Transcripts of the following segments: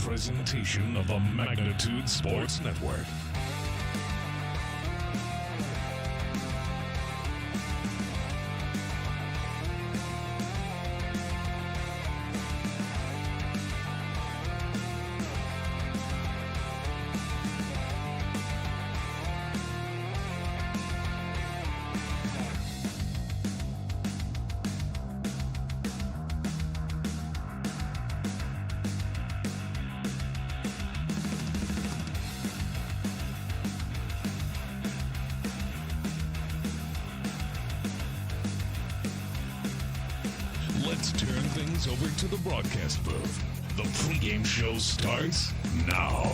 presentation of the Magnitude Sports Network. Let's turn things over to the broadcast booth. The pregame show starts now.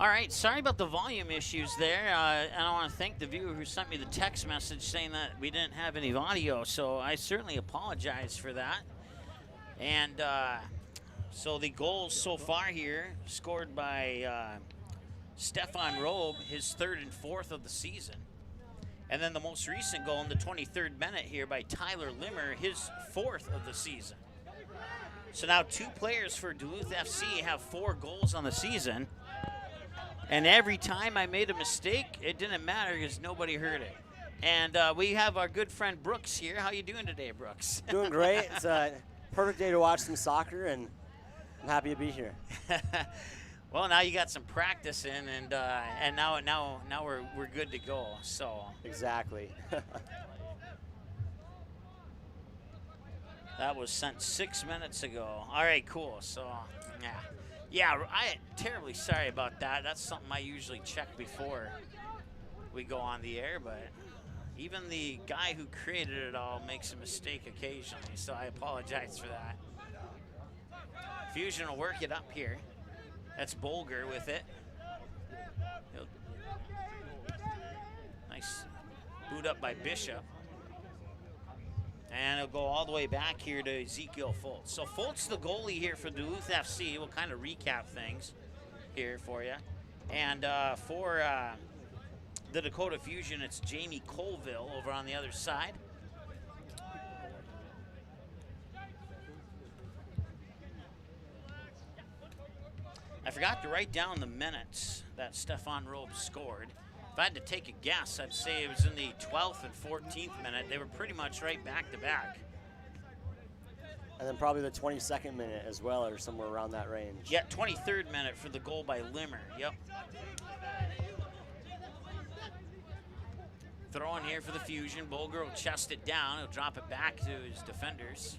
All right, sorry about the volume issues there. And I want to thank the viewer who sent me the text message saying that we didn't have any audio, so I certainly apologize for that. And so the goals so far here, scored by Stefan Robe, his 3rd and 4th of the season. And then the most recent goal in the 23rd minute here by Tyler Limmer, his 4th of the season. So now 2 players for Duluth FC have 4 goals on the season. And every time I made a mistake, it didn't matter because nobody heard it. And we have our good friend Brooks here. How you doing today, Brooks? Doing great. It's a perfect day to watch some soccer, and I'm happy to be here. Well, now you got some practice in, and now we're good to go. So exactly. That was sent 6 minutes ago. All right, cool. So yeah, I terribly sorry about that. That's something I usually check before we go on the air, but even the guy who created it all makes a mistake occasionally, so I apologize for that. Fusion will work it up here. That's Bolger with it. Nice boot up by Bishop. And it'll go all the way back here to Ezekiel Fultz. So Fultz, the goalie here for Duluth FC. We'll kind of recap things here for you. And for the Dakota Fusion, it's Jamie Colville over on the other side. I forgot to write down the minutes that Stefan Robe scored. If I had to take a guess, I'd say it was in the 12th and 14th minute. They were pretty much right back to back. And then probably the 22nd minute as well, or somewhere around that range. Yeah, 23rd minute for the goal by Limmer. Yep. Throw in here for the Fusion. Bolger will chest it down. He'll drop it back to his defenders.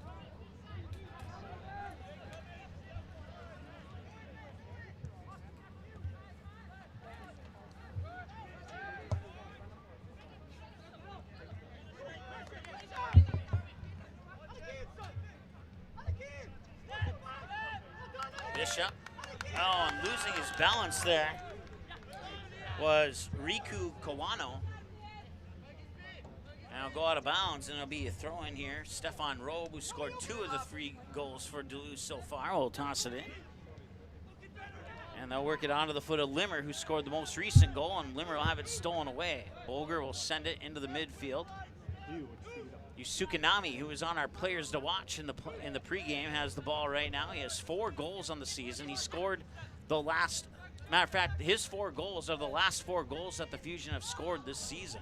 Bishop. Oh, and losing his balance there was Riku Kawano. Now go out of bounds, and it'll be a throw in here. Stefan Robe, who scored 2 of the 3 goals for Duluth so far, will toss it in. And they'll work it onto the foot of Limmer, who scored the most recent goal, and Limmer will have it stolen away. Bolger will send it into the midfield. Yusukanami, who is on our players to watch in the pregame, has the ball right now. He has 4 goals on the season. He scored the last, matter of fact, his 4 goals are the last 4 goals that the Fusion have scored this season.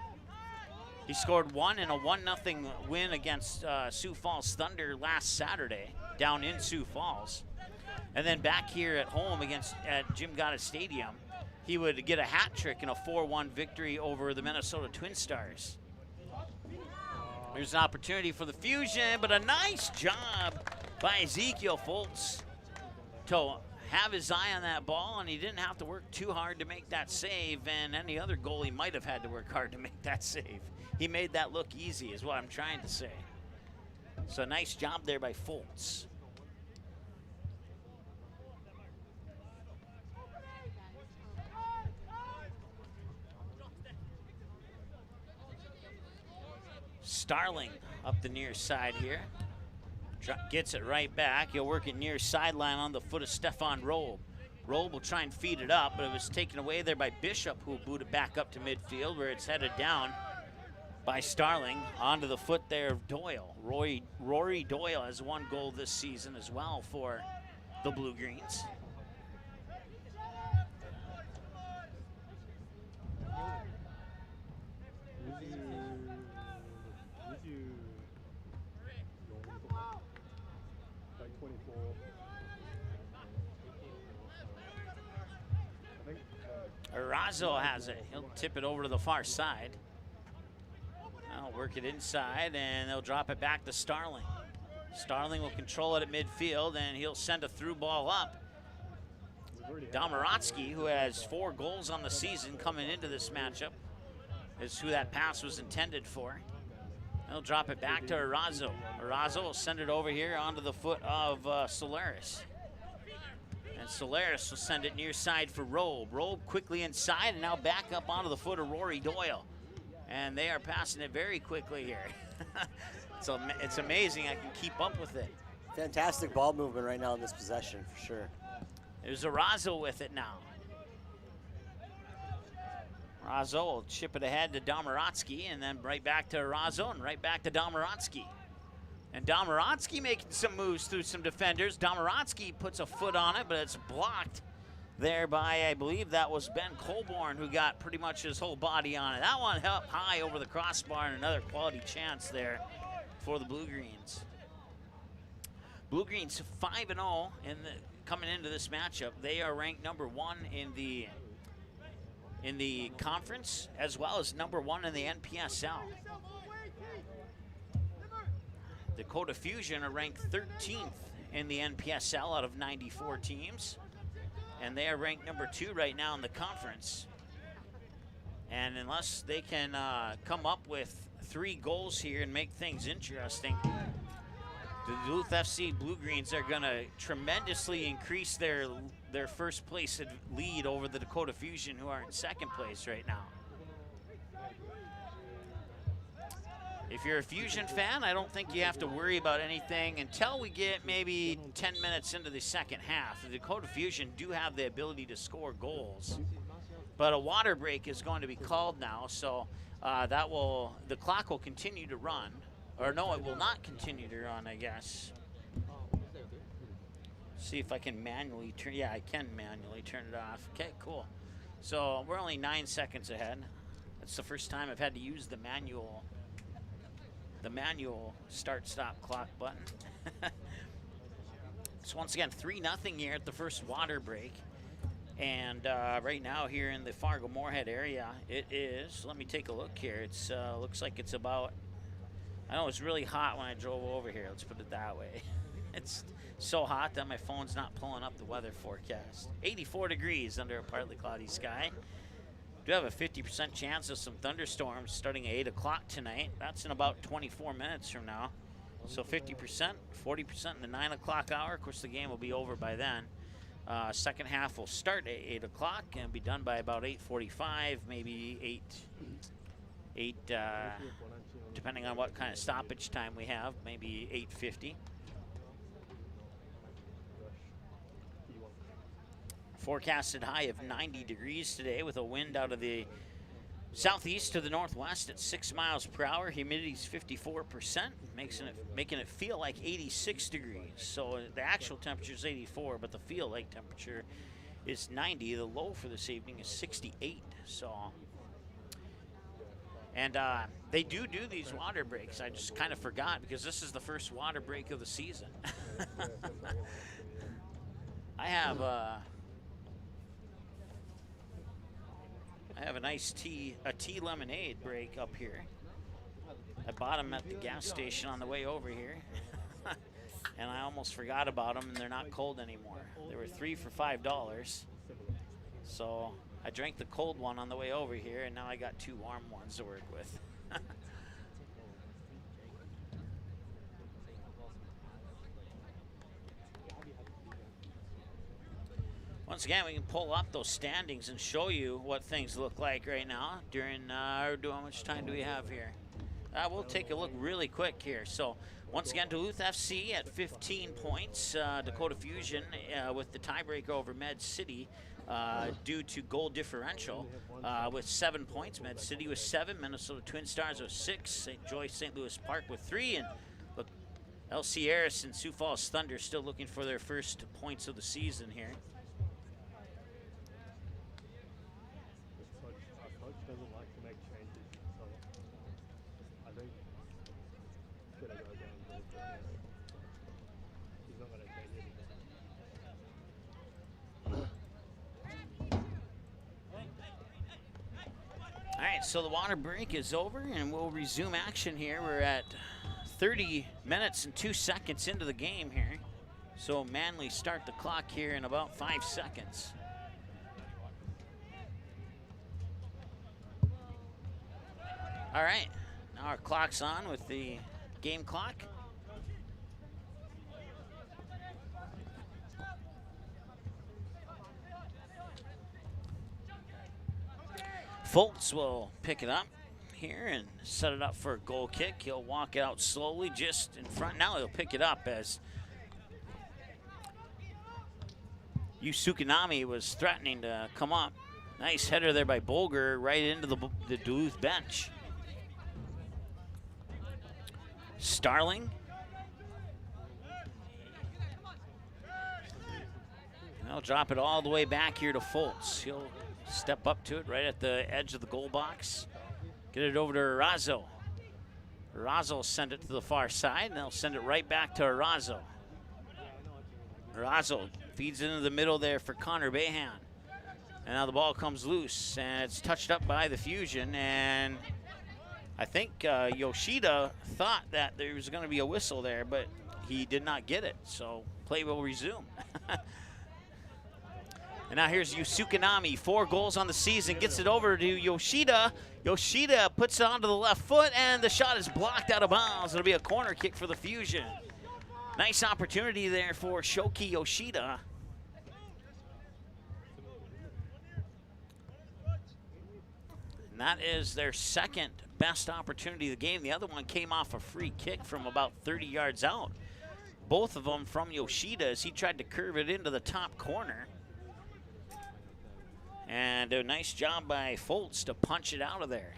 He scored 1 in a 1-0 win against Sioux Falls Thunder last Saturday down in Sioux Falls. And then back here at home at Jim Gatta Stadium, he would get a hat trick in a 4-1 victory over the Minnesota Twin Stars. There's an opportunity for the Fusion, but a nice job by Ezekiel Fultz to have his eye on that ball, and he didn't have to work too hard to make that save, and any other goalie might have had to work hard to make that save. He made that look easy is what I'm trying to say. So nice job there by Fultz. Starling up the near side here. Gets it right back. He'll work it near sideline on the foot of Stefan Robe. Robe will try and feed it up, but it was taken away there by Bishop, who will boot it back up to midfield, where it's headed down by Starling onto the foot there of Doyle. Rory Doyle has 1 goal this season as well for the BlueGreens. Arazo has it. He'll tip it over to the far side. I'll work it inside, and they'll drop it back to Starling. Starling will control it at midfield, and he'll send a through ball up. Domorotsky, who has 4 goals on the season coming into this matchup, is who that pass was intended for. He'll drop it back to Arazo. Arazo will send it over here onto the foot of Solaris. And Solaris will send it near side for Robe. Robe quickly inside and now back up onto the foot of Rory Doyle. And they are passing it very quickly here. So it's amazing I can keep up with it. Fantastic ball movement right now in this possession, for sure. There's Arazo with it now. Arazo will chip it ahead to Domaratsky, and then right back to Arazo, and right back to Domaratsky. And Domaratsky making some moves through some defenders. Domaratsky puts a foot on it, but it's blocked there by, I believe that was Ben Colborn, who got pretty much his whole body on it. That one up high over the crossbar, and another quality chance there for the BlueGreens. BlueGreens 5-0 coming into this matchup. They are ranked #1 in the conference, as well as #1 in the NPSL. Dakota Fusion are ranked 13th in the NPSL out of 94 teams, and they are ranked #2 right now in the conference. And unless they can come up with 3 goals here and make things interesting, the Duluth FC BlueGreens are going to tremendously increase their first place lead over the Dakota Fusion, who are in second place right now. If you're a Fusion fan, I don't think you have to worry about anything until we get maybe 10 minutes into the second half. The Dakota Fusion do have the ability to score goals, but a water break is going to be called now, so the clock will continue to run. Or no, it will not continue to run, I guess. See if I can manually turn, yeah, I can manually turn it off. Okay, cool. So we're only 9 seconds ahead. That's the first time I've had to use the manual start-stop clock button. So once again, 3-0 here at the first water break. And right now here in the Fargo-Moorhead area, it is, let me take a look here. It's looks like it's about, I know it's really hot when I drove over here, let's put it that way. It's so hot that my phone's not pulling up the weather forecast. 84 degrees under a partly cloudy sky. Do have a 50% chance of some thunderstorms starting at 8 o'clock tonight. That's in about 24 minutes from now. So 50%, 40% in the 9 o'clock hour. Of course, the game will be over by then. Second half will start at 8 o'clock and be done by about 8:45, maybe 8, depending on what kind of stoppage time we have, maybe 8:50. Forecasted high of 90 degrees today with a wind out of the southeast to the northwest at 6 miles per hour. Humidity's 54%, making it feel like 86 degrees. So the actual temperature is 84, but the feel like temperature is 90. The low for this evening is 68. So, and they do these water breaks. I just kind of forgot because this is the first water break of the season. I have a nice tea lemonade break up here. I bought them at the gas station on the way over here. And I almost forgot about them, and they're not cold anymore. They were 3 for $5. So I drank the cold one on the way over here, and now I got 2 warm ones to work with. Once again, we can pull up those standings and show you what things look like right now during how much time do we have here? We'll take a look really quick here. So once again, Duluth FC at 15 points. Dakota Fusion with the tiebreaker over Med City due to goal differential with 7 points. Med City with 7, Minnesota Twin Stars with 6, St. Louis Park with 3, and look, LC Harris and Sioux Falls Thunder still looking for their first points of the season here. All right, so the water break is over, and we'll resume action here. We're at 30 minutes and 2 seconds into the game here. So Manly start the clock here in about 5 seconds. All right, now our clock's on with the game clock. Foltz will pick it up here and set it up for a goal kick. He'll walk it out slowly just in front. Now he'll pick it up as Yusukanami was threatening to come up. Nice header there by Bolger right into the Duluth bench. Starling. They'll drop it all the way back here to Foltz. He'll step up to it right at the edge of the goal box. Get it over to Arazo. Arazo will send it to the far side, and they'll send it right back to Arazo. Arazo feeds into the middle there for Connor Behan. And now the ball comes loose, and it's touched up by the Fusion, and I think Yoshida thought that there was going to be a whistle there, but he did not get it, so play will resume. And now here's Yusukanami, 4 goals on the season, gets it over to Yoshida. Yoshida puts it onto the left foot, and the shot is blocked out of bounds. It'll be a corner kick for the Fusion. Nice opportunity there for Shoki Yoshida. And that is their second best opportunity of the game. The other one came off a free kick from about 30 yards out. Both of them from Yoshida as he tried to curve it into the top corner. And a nice job by Foltz to punch it out of there.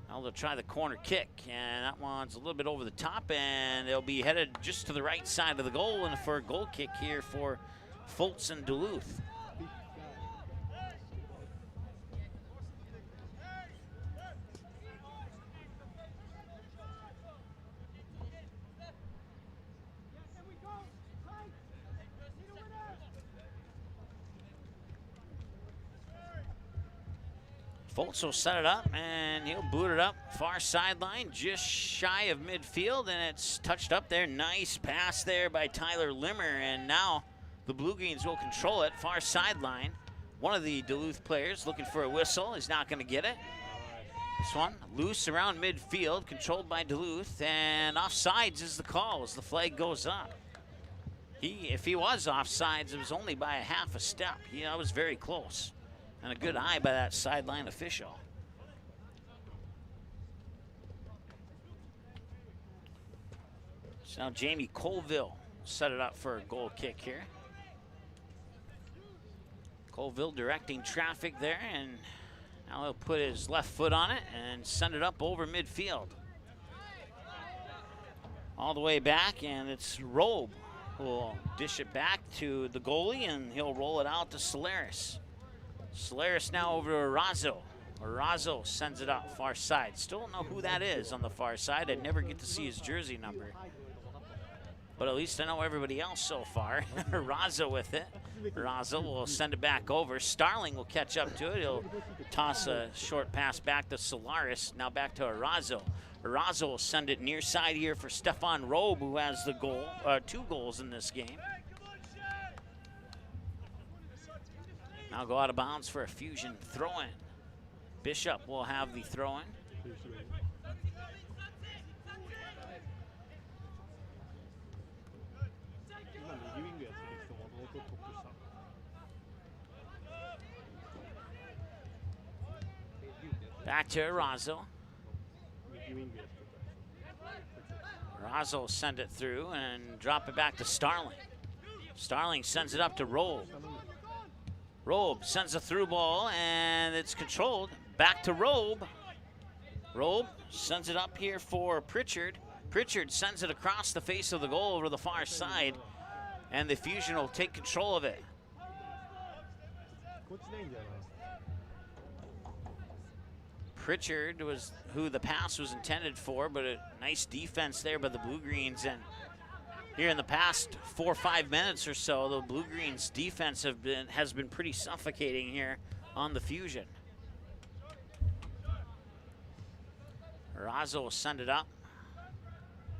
Now they'll try the corner kick, and that one's a little bit over the top, and they'll be headed just to the right side of the goal, and for a goal kick here for Foltz and Duluth. Foltz will set it up, and he'll boot it up far sideline, just shy of midfield, and it's touched up there. Nice pass there by Tyler Limmer, and now the BlueGreens will control it far sideline. One of the Duluth players looking for a whistle is not going to get it. This one loose around midfield, controlled by Duluth, and offsides is the call as the flag goes up. If he was offsides, it was only by a half a step. That was very close. And a good eye by that sideline official. So now Jamie Colville set it up for a goal kick here. Colville directing traffic there, and now he'll put his left foot on it and send it up over midfield. All the way back, and it's Robe who will dish it back to the goalie, and he'll roll it out to Solaris. Solaris now over to Arazo. Arazo sends it up far side. Still don't know who that is on the far side. I never get to see his jersey number. But at least I know everybody else so far. Arazo with it. Arazo will send it back over. Starling will catch up to it. He'll toss a short pass back to Solaris. Now back to Arazo. Arazo will send it near side here for Stefan Robe, who has the goal, 2 goals in this game. Now go out of bounds for a Fusion throw-in. Bishop will have the throw-in. Back to Arazo. Arazo will send it through and drop it back to Starling. Starling sends it up to Robe. Robe sends a through ball, and it's controlled. Back to Robe. Robe sends it up here for Pritchard. Pritchard sends it across the face of the goal over the far side, and the Fusion will take control of it. Pritchard was who the pass was intended for, but a nice defense there by the BlueGreens. And here in the past 4 or 5 minutes or so, the BlueGreens defense has been pretty suffocating here on the Fusion. Arazo will send it up.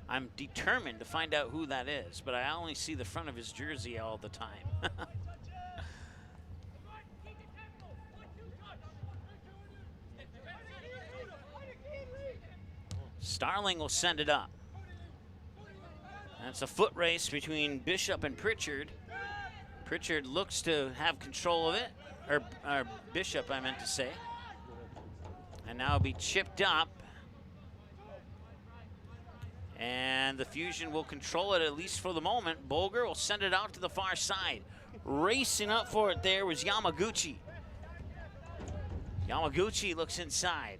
I'm determined to find out who that is, but I only see the front of his jersey all the time. Starling will send it up. And it's a foot race between Bishop and Pritchard. Pritchard looks to have control of it. or Bishop, I meant to say. And now it'll be chipped up. And the Fusion will control it, at least for the moment. Bolger will send it out to the far side. Racing up for it there was Yamaguchi. Yamaguchi looks inside.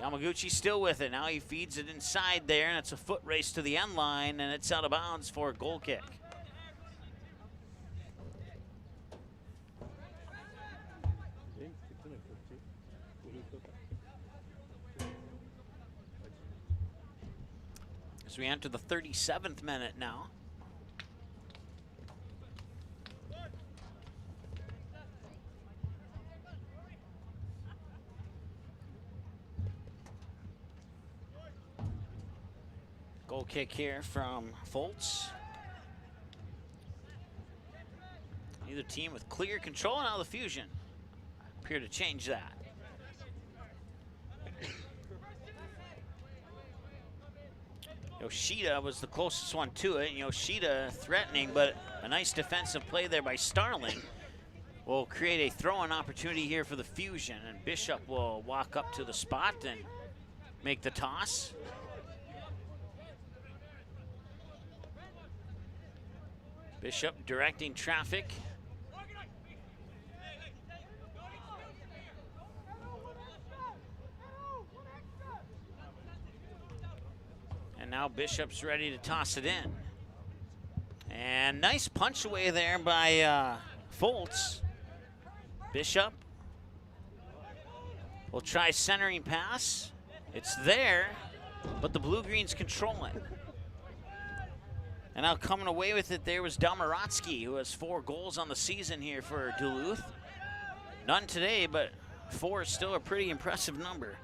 Yamaguchi still with it. Now he feeds it inside there, and it's a foot race to the end line, and it's out of bounds for a goal kick. As we enter the 37th minute now. Goal kick here from Foltz. Neither team with clear control. Now the Fusion appear to change that. Yoshida was the closest one to it. Yoshida threatening, but a nice defensive play there by Starling will create a throw-in opportunity here for the Fusion, and Bishop will walk up to the spot and make the toss. Bishop directing traffic. And now Bishop's ready to toss it in. And nice punch away there by Foltz. Bishop will try centering pass. It's there, but the Blue-Greens control it. And now coming away with it there was Domaratsky, who has 4 goals on the season here for Duluth. None today, but 4 is still a pretty impressive number.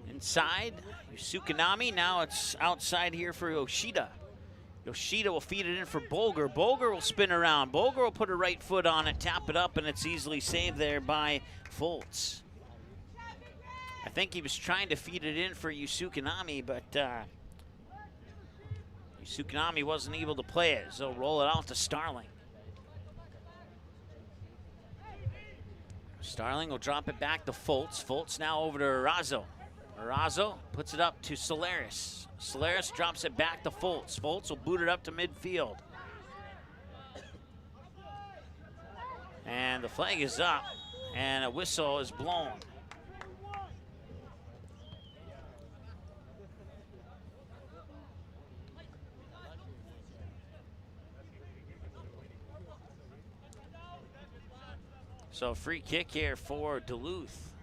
Inside, Sukanami. Now it's outside here for Yoshida. Yoshida will feed it in for Bolger. Bolger will spin around. Bolger will put a right foot on it, tap it up, and it's easily saved there by Foltz. I think he was trying to feed it in for Yusukanami, but Yusukanami wasn't able to play it, so roll it out to Starling. Starling will drop it back to Foltz. Foltz now over to Arazo. Arazo puts it up to Solaris. Solaris drops it back to Foltz. Foltz will boot it up to midfield. And the flag is up, and a whistle is blown. So free kick here for Duluth.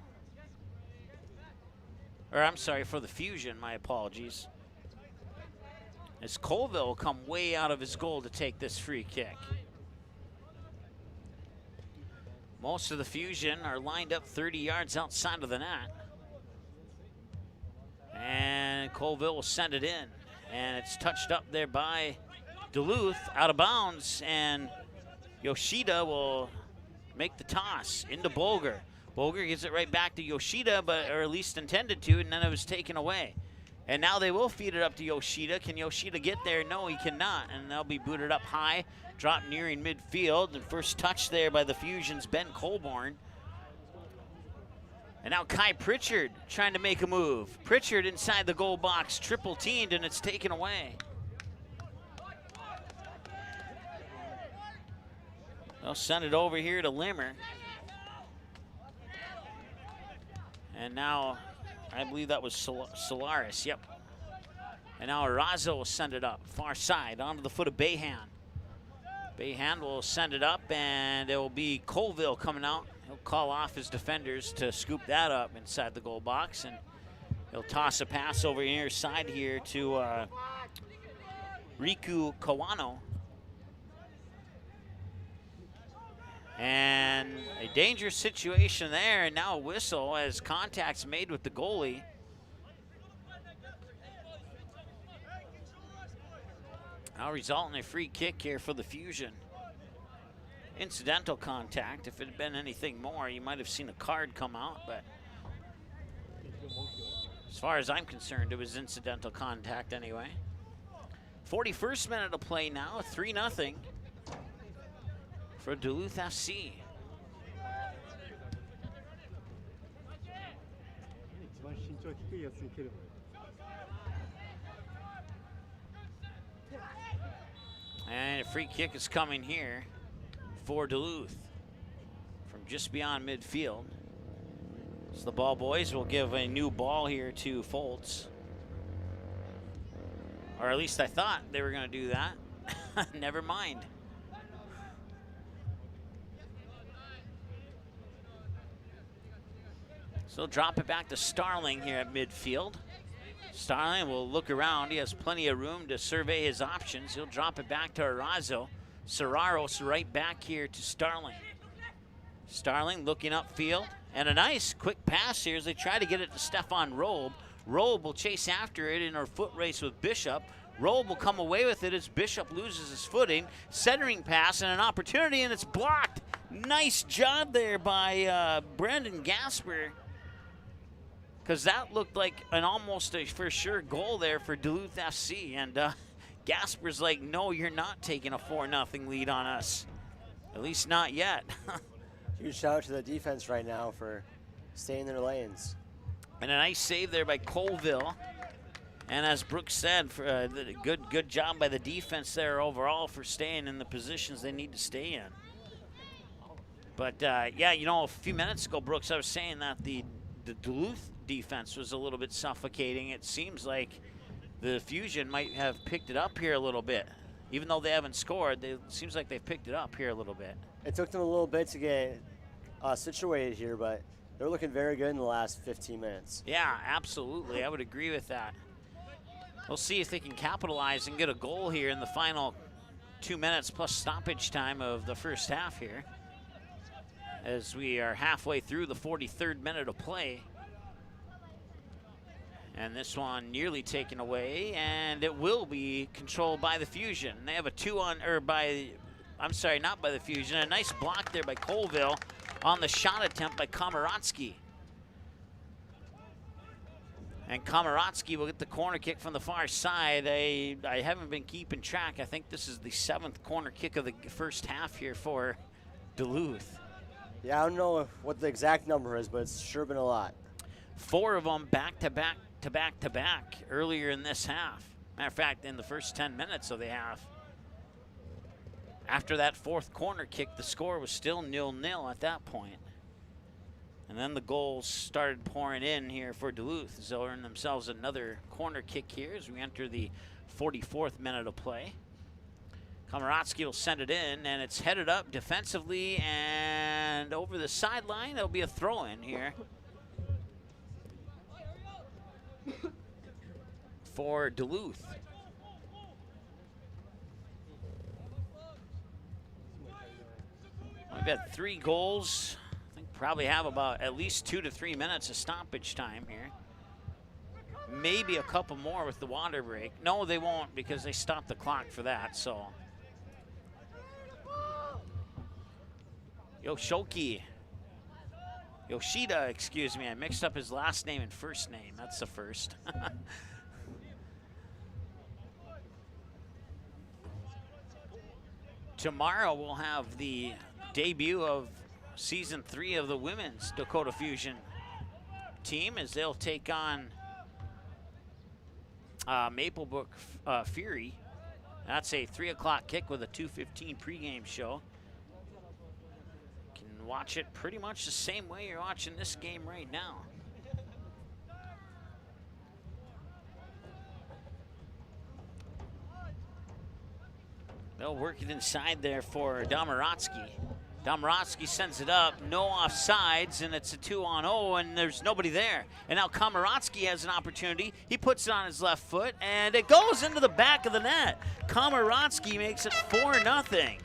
Or I'm sorry, for the Fusion, my apologies. As Colville will come way out of his goal to take this free kick. Most of the Fusion are lined up 30 yards outside of the net. And Colville will send it in. And it's touched up there by Duluth, out of bounds, and Yoshida will make the toss into Bolger. Bolger gives it right back to Yoshida, or at least intended to, and then it was taken away. And now they will feed it up to Yoshida. Can Yoshida get there? No, he cannot, and they'll be booted up high, dropped nearing midfield. And first touch there by the Fusion's Ben Colborn. And now Kai Pritchard trying to make a move. Pritchard inside the goal box, triple teamed, and it's taken away. They'll send it over here to Limmer. And now, I believe that was Solaris, yep. And now Arazo will send it up, far side, onto the foot of Bayhan. Bayhan will send it up, and it will be Colville coming out. He'll call off his defenders to scoop that up inside the goal box, and he'll toss a pass over near side here to Riku Kawano. And a dangerous situation there, and now a whistle as contact's made with the goalie. Now result in a free kick here for the Fusion. Incidental contact. If it had been anything more, you might have seen a card come out, but as far as I'm concerned, it was incidental contact anyway. 41st minute of play now, 3-0 for Duluth FC. And a free kick is coming here for Duluth from just beyond midfield. So the ball boys will give a new ball here to Foltz. Or at least I thought they were going to do that. Never mind. So drop it back to Starling here at midfield. Starling will look around. He has plenty of room to survey his options. He'll drop it back to Arazo. Serraros right back here to Starling. Starling looking upfield. And a nice quick pass here as they try to get it to Stefan Robe. Robe will chase after it in her foot race with Bishop. Robe will come away with it as Bishop loses his footing. Centering pass and an opportunity, and it's blocked. Nice job there by Brendan Gasper, because that looked like an almost a for sure goal there for Duluth FC. And Gasper's like, no, you're not taking a 4-0 lead on us. At least not yet. Huge shout out to the defense right now for staying in their lanes. And a nice save there by Colville. And as Brooks said, for good job by the defense there overall for staying in the positions they need to stay in. But yeah, you know, a few minutes ago, Brooks, I was saying that the Duluth defense was a little bit suffocating. It seems like the Fusion might have picked it up here a little bit. Even though they haven't scored, it seems like they've picked it up here a little bit. It took them a little bit to get situated here, but they're looking very good in the last 15 minutes. Yeah, absolutely. I would agree with that. We'll see if they can capitalize and get a goal here in the final 2 minutes plus stoppage time of the first half here, as we are halfway through the 43rd minute of play. And this one nearly taken away, and it will be controlled by the Fusion. They have a not by the Fusion. A nice block there by Colville on the shot attempt by Komaratsky. And Komaratsky will get the corner kick from the far side. I haven't been keeping track. I think this is the 7th corner kick of the first half here for Duluth. Yeah, I don't know what the exact number is, but it's sure been a lot. 4 of them back to back to back to back earlier in this half. Matter of fact, in the first 10 minutes of the half. After that 4th corner kick, the score was still 0-0 at that point. And then the goals started pouring in here for Duluth, as they'll earn themselves another corner kick here as we enter the 44th minute of play. Komaratsky will send it in, and it's headed up defensively and over the sideline. It'll be a throw-in here for Duluth. We've had 3 goals. I think probably have about at least 2 to 3 minutes of stoppage time here. Maybe a couple more with the water break. No, they won't, because they stopped the clock for that, so. Yoshida, excuse me. I mixed up his last name and first name. That's the first. Tomorrow we'll have the debut of Season 3 of the women's Dakota Fusion team, as they'll take on Maplebrook Fury. That's a 3 o'clock kick with a 2:15 pregame show. You can watch it pretty much the same way you're watching this game right now. They'll work it inside there for Domaratsky. Domaratsky sends it up, no offsides, and it's a 2-on-0, and there's nobody there. And now Komaratsky has an opportunity. He puts it on his left foot, and it goes into the back of the net. Komaratsky makes it 4-0.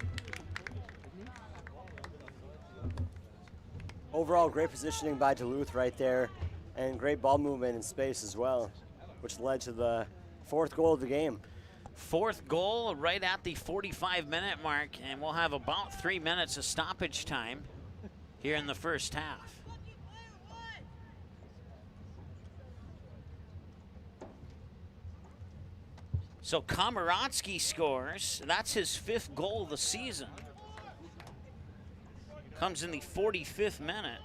Overall, great positioning by Duluth right there, and great ball movement in space as well, which led to the 4th goal of the game. 4th goal right at the 45-minute mark, and we'll have about 3 minutes of stoppage time here in the first half. So Komaratsky scores. That's his 5th goal of the season. Comes in the 45th minute.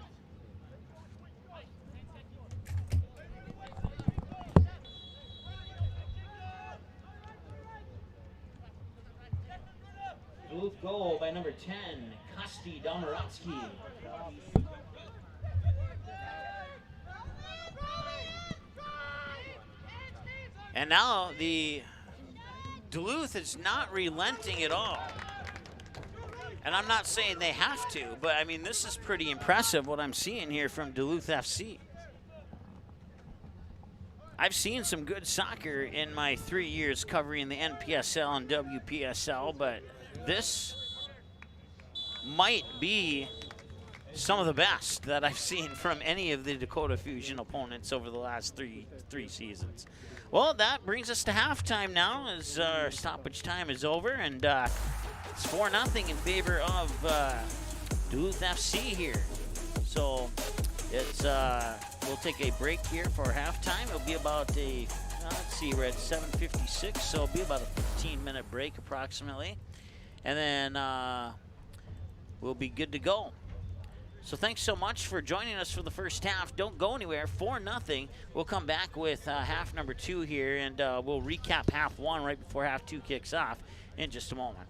Duluth goal by number 10, Kosti Domaratsky. And now the Duluth is not relenting at all. And I'm not saying they have to, but I mean, this is pretty impressive what I'm seeing here from Duluth FC. I've seen some good soccer in my 3 years covering the NPSL and WPSL, but this might be some of the best that I've seen from any of the Dakota Fusion opponents over the last three seasons. Well, that brings us to halftime now as our stoppage time is over, and it's 4-0 in favor of Duluth FC here. So it's we'll take a break here for halftime. It'll be about a, let's see, we're at 7:56, so it'll be about a 15-minute break approximately. And then we'll be good to go. So thanks so much for joining us for the first half. Don't go anywhere. 4-0. We'll come back with half number 2 here, and we'll recap half 1 right before half 2 kicks off in just a moment.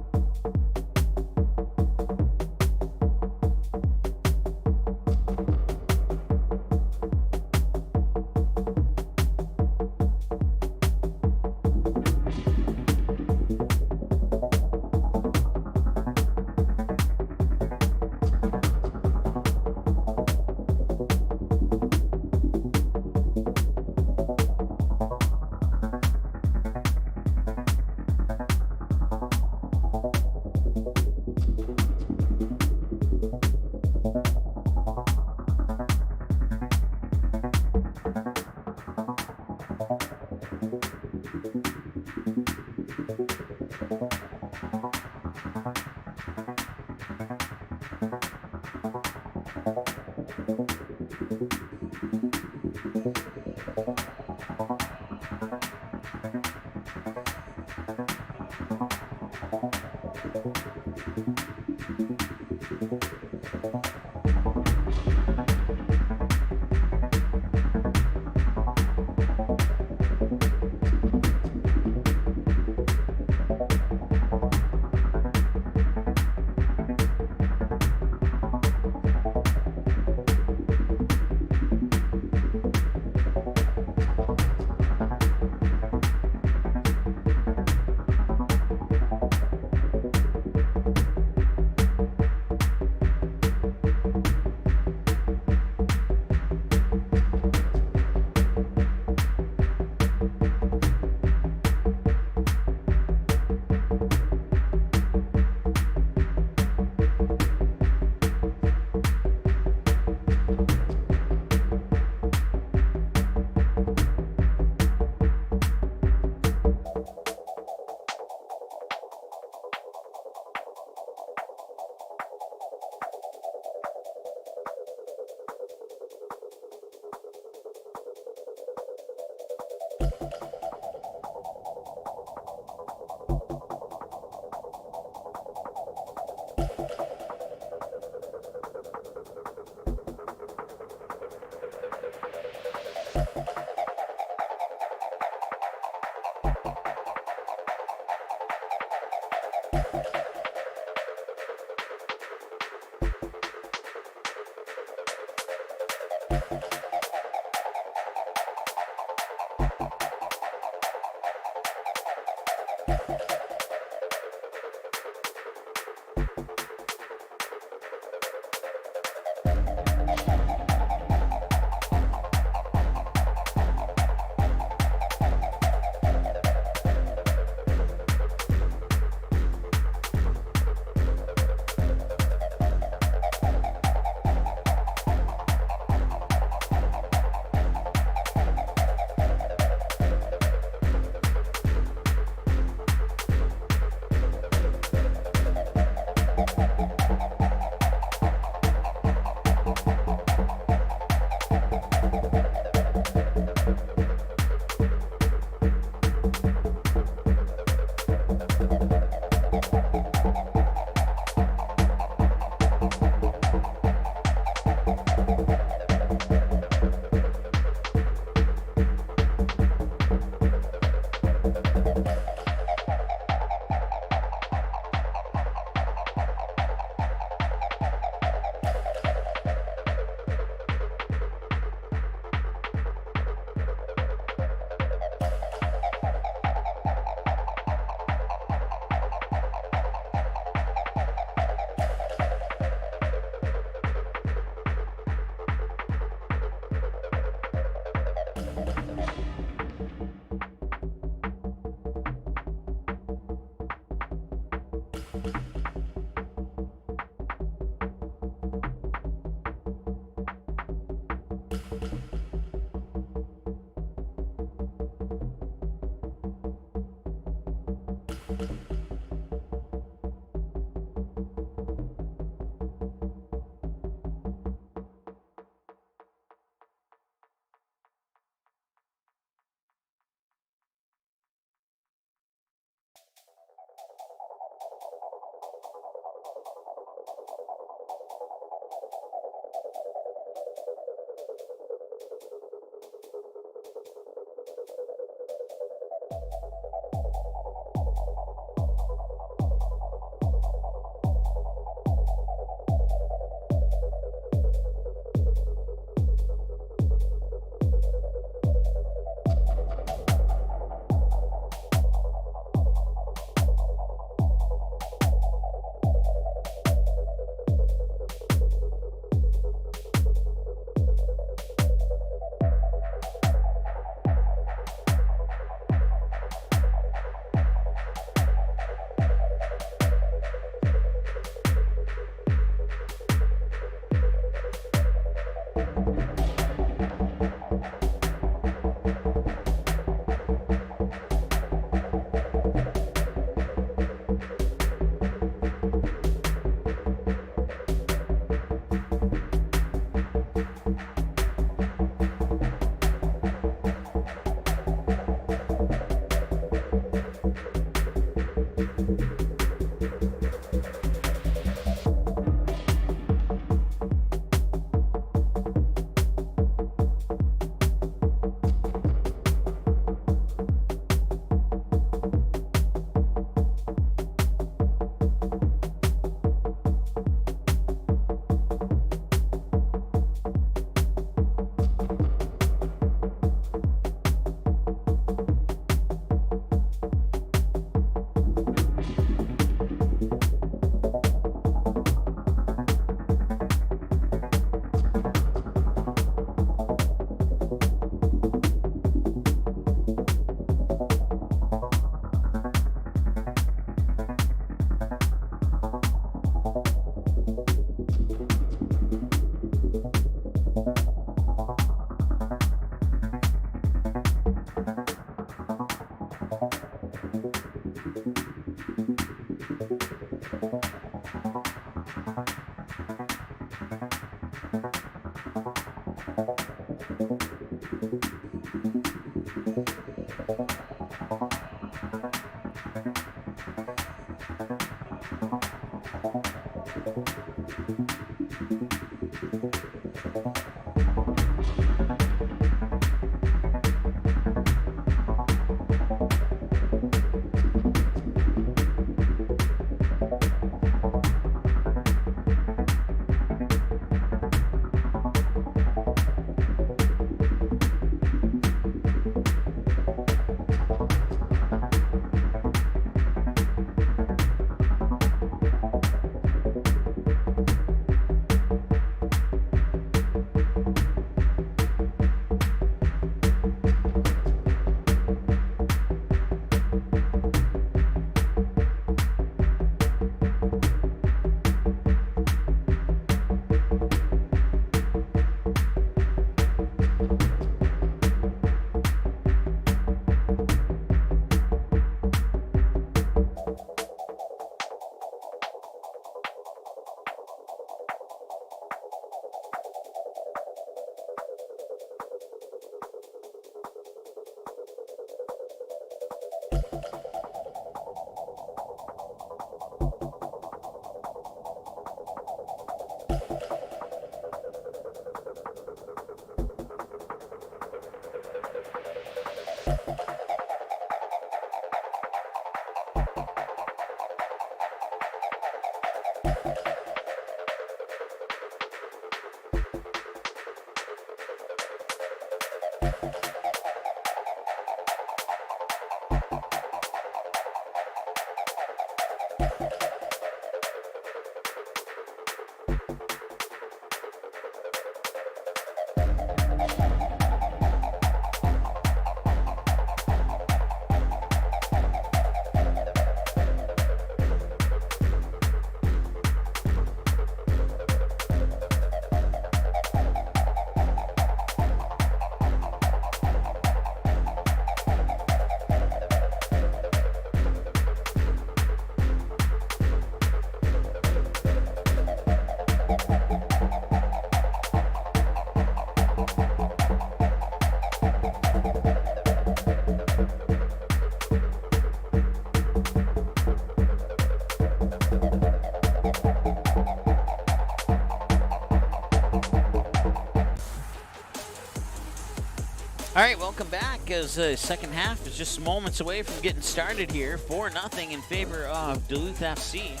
All right, welcome back as the second half is just moments away from getting started here. 4-0 in favor of Duluth FC.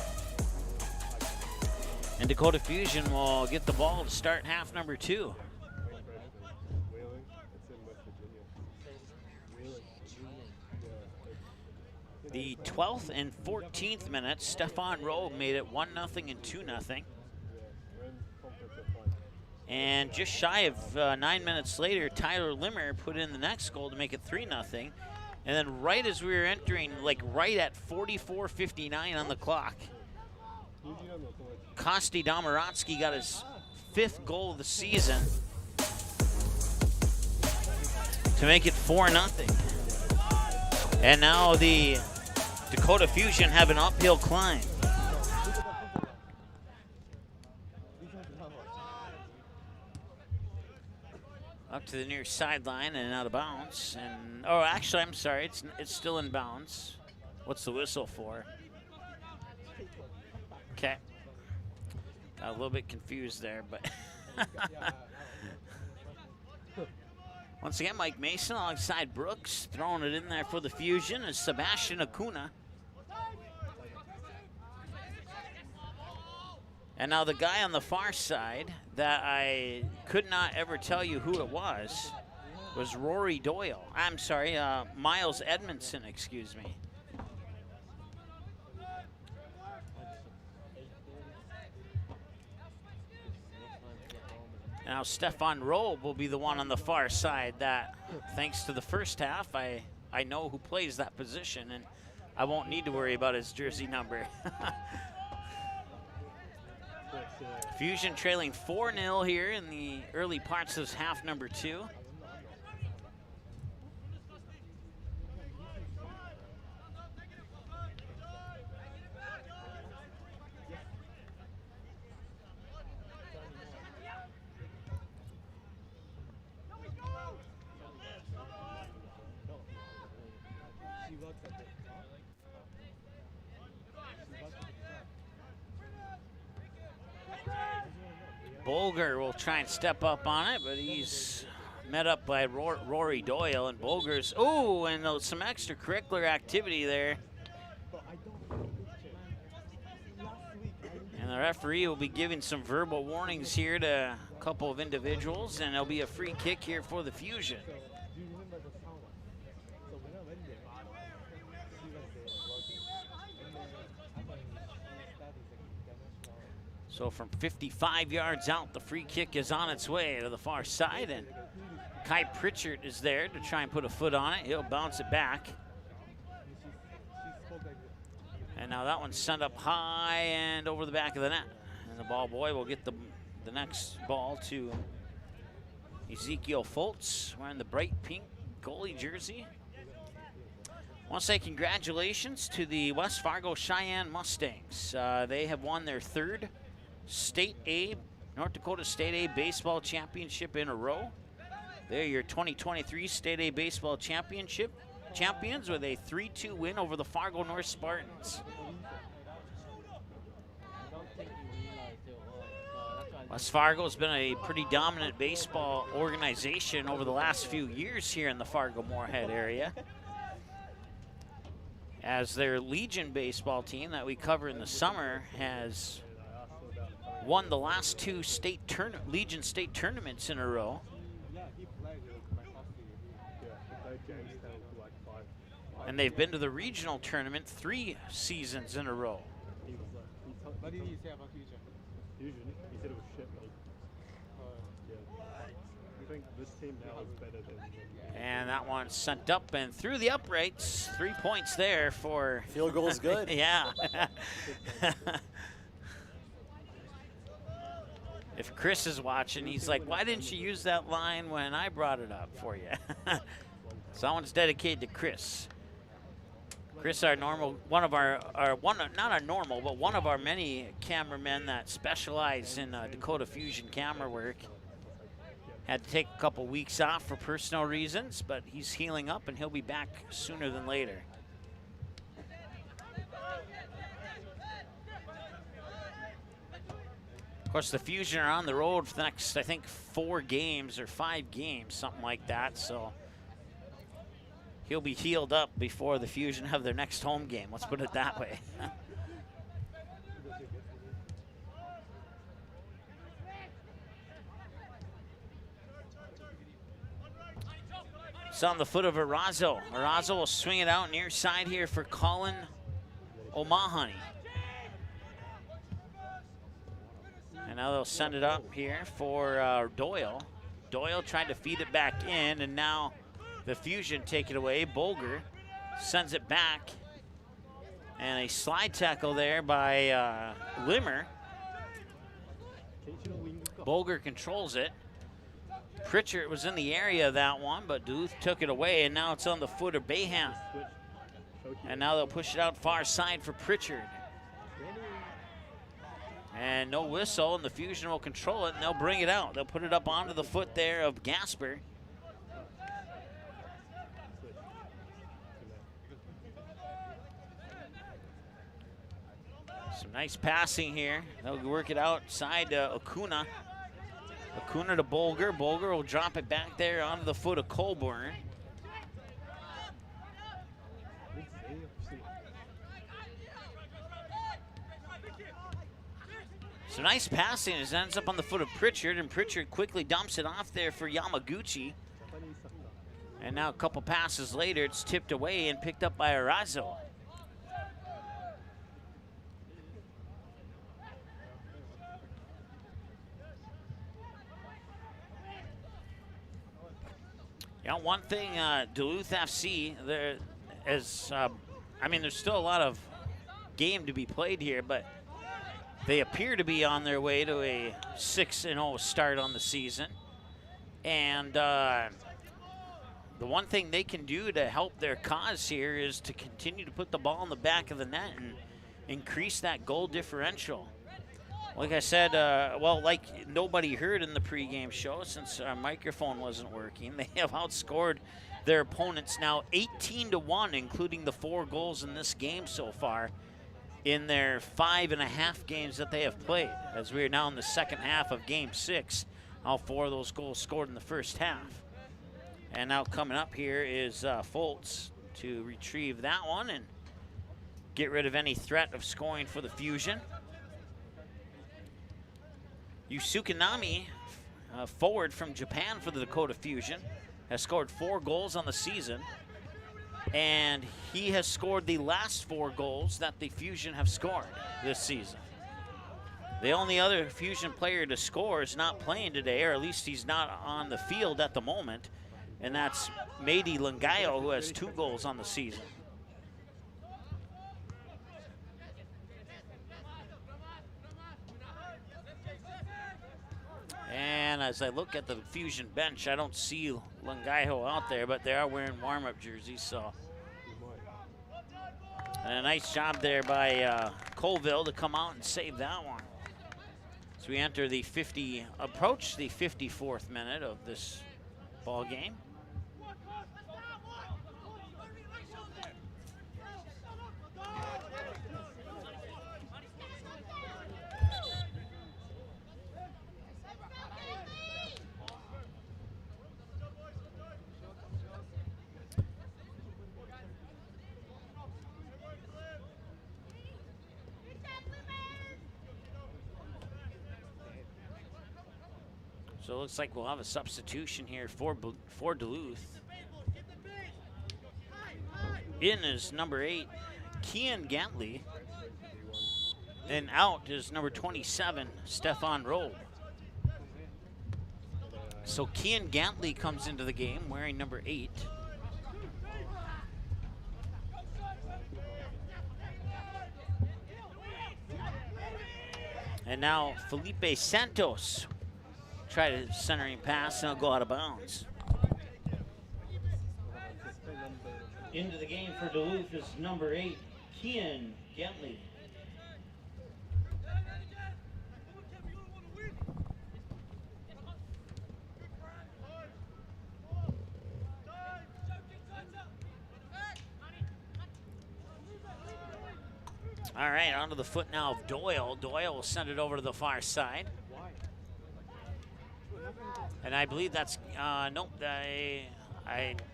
And Dakota Fusion will get the ball to start half number 2. The 12th and 14th minutes, Stefan Rowe made it 1-0 and 2-0. And just shy of 9 minutes later, Tyler Limmer put in the next goal to make it 3-0. And then right as we were entering, like right at 44:59 on the clock, Kosti Domaratsky got his 5th goal of the season to make it 4-0. And now the Dakota Fusion have an uphill climb. Up to the near sideline and out of bounds. And oh, actually, I'm sorry, it's still in bounds. What's the whistle for? Okay. Got a little bit confused there, but once again, Mike Mason alongside Brooks, throwing it in there for the Fusion is Sebastian Acuna. And now the guy on the far side that I could not ever tell you who it was Rory Doyle. I'm sorry, Miles Edmondson, excuse me. Now Stefan Rowe will be the one on the far side that, thanks to the first half, I know who plays that position, and I won't need to worry about his jersey number. Fusion trailing 4-0 here in the early parts of half number 2. Bolger will try and step up on it, but he's met up by Rory Doyle, and Bolger's, oh, and some extracurricular activity there. And the referee will be giving some verbal warnings here to a couple of individuals, and there'll be a free kick here for the Fusion. So from 55 yards out, the free kick is on its way to the far side, and Kai Pritchard is there to try and put a foot on it. He'll bounce it back. And now that one's sent up high and over the back of the net. And the ball boy will get the next ball to Ezekiel Foltz, wearing the bright pink goalie jersey. I want to say congratulations to the West Fargo Cheyenne Mustangs. They have won their 3rd State A, North Dakota State A baseball championship in a row. They're your 2023 State A baseball championship champions with a 3-2 win over the Fargo North Spartans. West Fargo's been a pretty dominant baseball organization over the last few years here in the Fargo-Moorhead area, as their Legion baseball team that we cover in the summer has won the last two Legion state tournaments in a row. And they've been to the regional tournament 3 seasons in a row. What did he say about Fusion? Fusion? He said it was shit, mate. Yeah. I think this team now is better than... And that one sent up and through the uprights. 3 points there for... Field goal is good. Yeah. If Chris is watching, he's like, why didn't you use that line when I brought it up for you? So that one's dedicated to Chris. Chris, our normal, one of not our normal, but one of our many cameramen that specialize in Dakota Fusion camera work. Had to take a couple weeks off for personal reasons, but he's healing up and he'll be back sooner than later. Of course, the Fusion are on the road for the next, I think, 4 games or 5 games, something like that, so he'll be healed up before the Fusion have their next home game. Let's put it that way. It's on the foot of Arazo. Arazo will swing it out near side here for Colin O'Mahony. And now they'll send it up here for Doyle. Doyle tried to feed it back in, and now the Fusion take it away. Bolger sends it back. And a slide tackle there by Limmer. Bolger controls it. Pritchard was in the area of that one, but Duluth took it away, and now it's on the foot of Bayham. And now they'll push it out far side for Pritchard. And no whistle, and the Fusion will control it, and they'll bring it out. They'll put it up onto the foot there of Gasper. Some nice passing here. They'll work it outside to Acuna. Acuna to Bolger. Bolger will drop it back there onto the foot of Colburn. So nice passing. It ends up on the foot of Pritchard, and Pritchard quickly dumps it off there for Yamaguchi. And now a couple passes later, it's tipped away and picked up by Arazo. Yeah, one thing, Duluth FC, I mean, there's still a lot of game to be played here, but they appear to be on their way to a 6-0 start on the season. And the one thing they can do to help their cause here is to continue to put the ball in the back of the net and increase that goal differential. Like I said, well, like nobody heard in the pregame show since our microphone wasn't working, they have outscored their opponents now 18-1, including the 4 goals in this game so far, in their 5.5 games that they have played, as we are now in the second half of Game 6. All 4 of those goals scored in the first half. And now coming up here is Foltz to retrieve that one and get rid of any threat of scoring for the Fusion. Yusukanami, forward from Japan for the Dakota Fusion, has scored 4 goals on the season. And he has scored the last 4 goals that the Fusion have scored this season. The only other Fusion player to score is not playing today, or at least he's not on the field at the moment, and that's Mady Langayo, who has 2 goals on the season. And as I look at the Fusion bench, I don't see Langayo out there, but they are wearing warm-up jerseys, so. And a nice job there by Colville to come out and save that one. So we enter the approach the 54th minute of this ball game. So it looks like we'll have a substitution here for Duluth. In is number 8, Kian Gantley. And out is number 27, Stefan Robe. So Kian Gantley comes into the game wearing number 8. And now Felipe Santos try to centering pass, and it'll go out of bounds. Into the game for Duluth is number 8, Kian Gantley. All right, onto the foot now of Doyle. Doyle will send it over to the far side. And I believe that's, nope,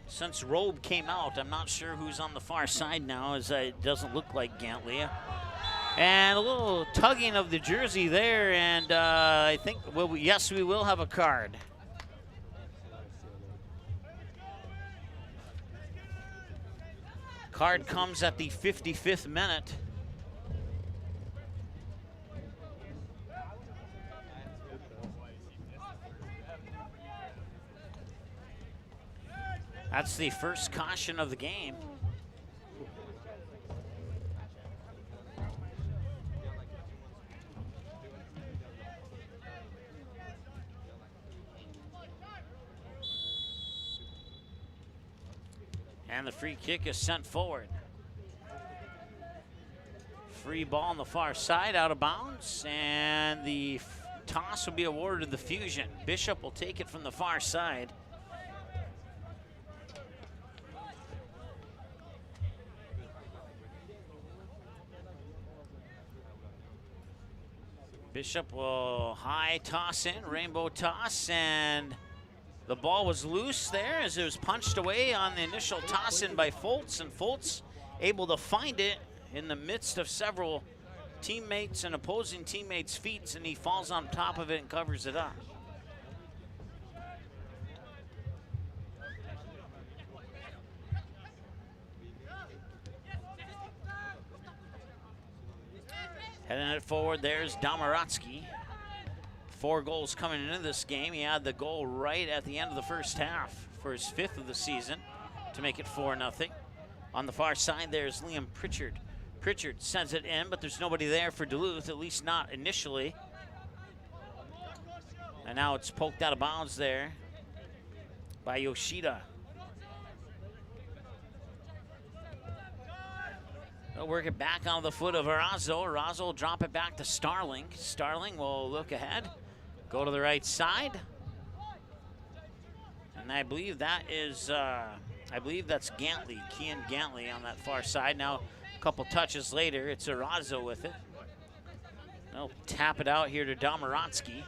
since Robe came out, I'm not sure who's on the far side now, as it doesn't look like Gantley. And a little tugging of the jersey there, and I think, well, yes, we will have a card. Card comes at the 55th minute. That's the first caution of the game. And the free kick is sent forward. Free ball on the far side, out of bounds, and the toss will be awarded to the Fusion. Bishop will take it from the far side. Bishop will high toss in, rainbow toss, and the ball was loose there as it was punched away on the initial toss in by Foltz, and Foltz able to find it in the midst of several teammates and opposing teammates' feet, and he falls on top of it and covers it up. Heading it forward, there's Domaratsky. 4 goals coming into this game. He had the goal right at the end of the first half for his 5th of the season to make it 4-0. On the far side, there's Liam Pritchard. Pritchard sends it in, but there's nobody there for Duluth, at least not initially. And now it's poked out of bounds there by Yoshida. They'll work it back on the foot of Arazo. Arazo will drop it back to Starling. Starling will look ahead, go to the right side. And I believe that is, that's Gantley, Kian Gantley on that far side. Now, a couple touches later, it's Arazo with it. They'll tap it out here to Domaratsky.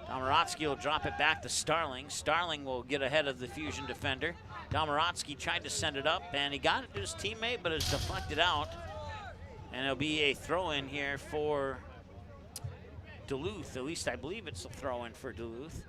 Domaratsky will drop it back to Starling. Starling will get ahead of the Fusion defender. Domaratsky tried to send it up, and he got it to his teammate, but it's deflected out. And it'll be a throw-in here for Duluth. At least I believe it's a throw-in for Duluth.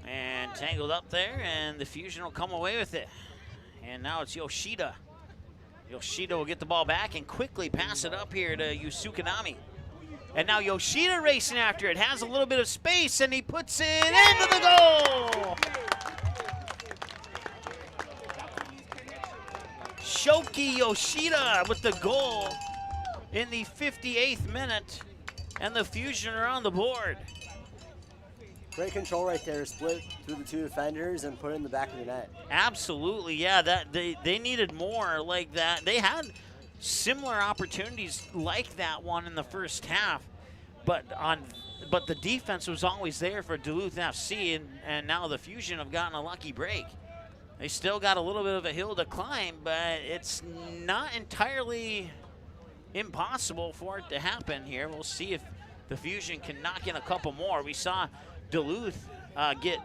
And tangled up there, and the Fusion will come away with it. And now it's Yoshida. Yoshida will get the ball back and quickly pass it up here to Yusukanami. And now Yoshida racing after it, has a little bit of space, and he puts it into the goal! Shoki Yoshida with the goal in the 58th minute, and the Fusion are on the board. Great control right there, split through the 2 defenders and put it in the back of the net. Absolutely, yeah. That they needed more like that. They had similar opportunities like that one in the first half, but the defense was always there for Duluth FC, and now the Fusion have gotten a lucky break. They still got a little bit of a hill to climb, but it's not entirely impossible for it to happen here. We'll see if the Fusion can knock in a couple more. We saw Duluth get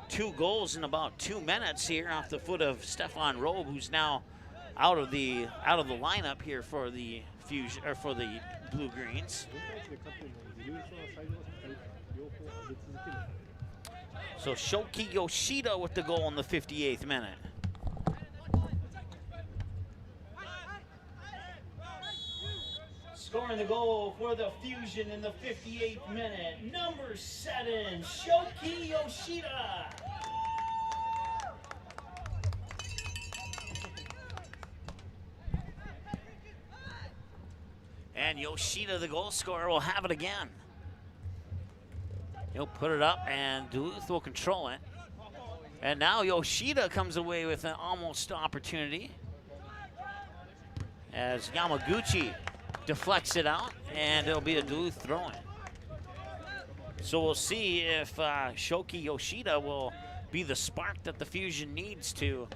2 goals in about 2 minutes here off the foot of Stefan Robe, who's now out of the lineup here for the Fusion or for the BlueGreens. So Shoki Yoshida with the goal in the 58th minute. Scoring the goal for the Fusion in the 58th minute, number 7, Shoki Yoshida. And Yoshida, the goal scorer, will have it again. He'll put it up, and Duluth will control it. And now Yoshida comes away with an almost opportunity as Yamaguchi deflects it out, and it'll be a Duluth throw-in. So we'll see if Shoki Yoshida will be the spark that the Fusion needs to,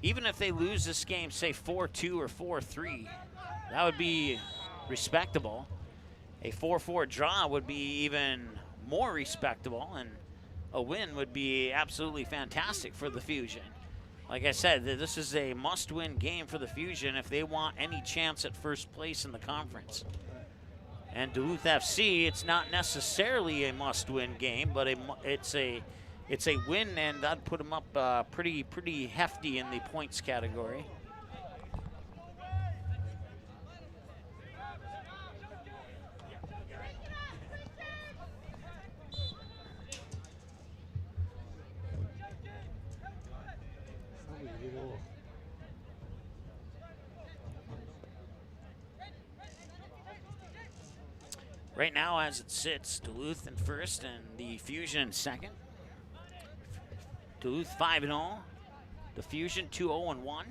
even if they lose this game, say 4-2 or 4-3, that would be respectable. A 4-4 draw would be even more respectable, and a win would be absolutely fantastic for the Fusion. Like I said, this is a must-win game for the Fusion if they want any chance at first place in the conference. And Duluth FC, it's not necessarily a must-win game, but it's a win, and that'd put them up pretty hefty in the points category. Right now, as it sits, Duluth in first and the Fusion in second. Duluth 5-0, the Fusion 2-0-1.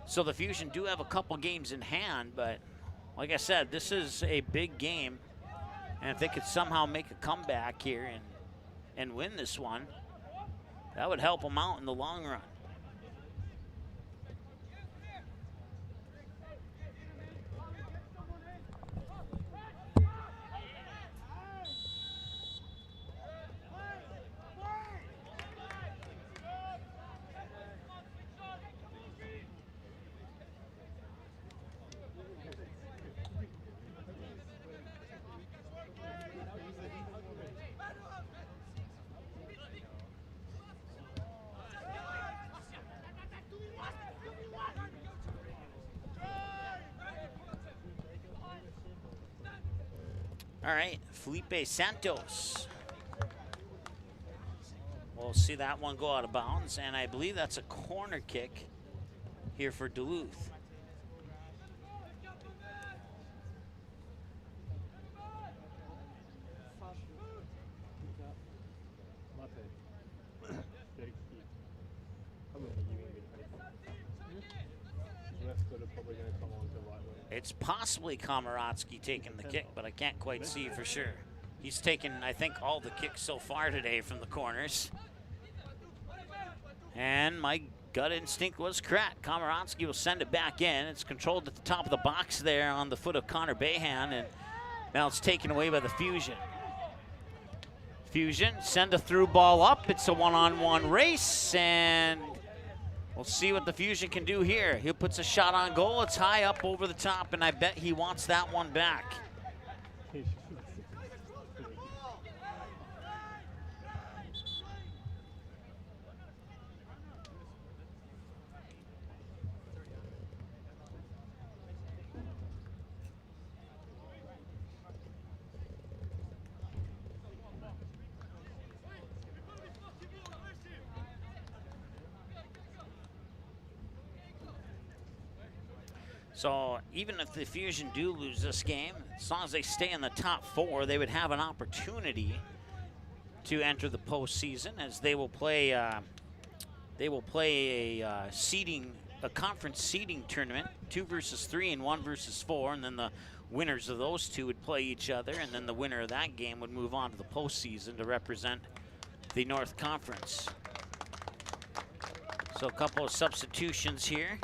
So the Fusion do have a couple games in hand, but like I said, this is a big game. And if they could somehow make a comeback here and win this one, that would help them out in the long run. All right, Felipe Santos. We'll see that one go out of bounds, and I believe that's a corner kick here for Duluth. It's possibly Komaratsky taking the kick, but I can't quite see for sure. He's taken, I think, all the kicks so far today from the corners. And my gut instinct was correct. Komaratsky will send it back in. It's controlled at the top of the box there on the foot of Connor Bayhan, and now it's taken away by the Fusion. Fusion send a through ball up. It's a one-on-one race, and we'll see what the Fusion can do here. He puts a shot on goal. It's high up over the top, and I bet he wants that one back. So even if the Fusion do lose this game, as long as they stay in the top 4, they would have an opportunity to enter the postseason, as they will play a conference seeding tournament, 2 versus 3 and 1 versus 4, and then the winners of those two would play each other, and then the winner of that game would move on to the postseason to represent the North Conference. So a couple of substitutions here.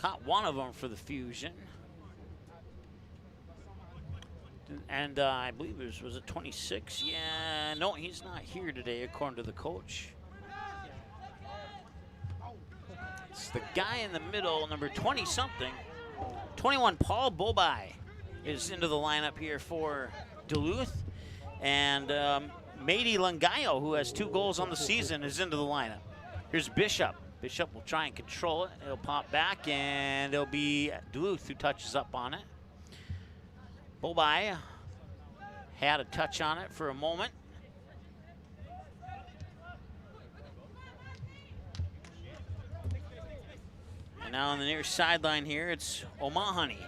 Caught one of them for the Fusion. And I believe was it 26? Yeah, no, he's not here today, according to the coach. It's the guy in the middle, number 20-something. 21, Paul Bobai is into the lineup here for Duluth. And Mady Langayo, who has 2 goals on the season, is into the lineup. Here's Bishop. Bishop will try and control it. It'll pop back, and it'll be Duluth who touches up on it. Bobai had a touch on it for a moment. And now on the near sideline here, it's O'Mahony.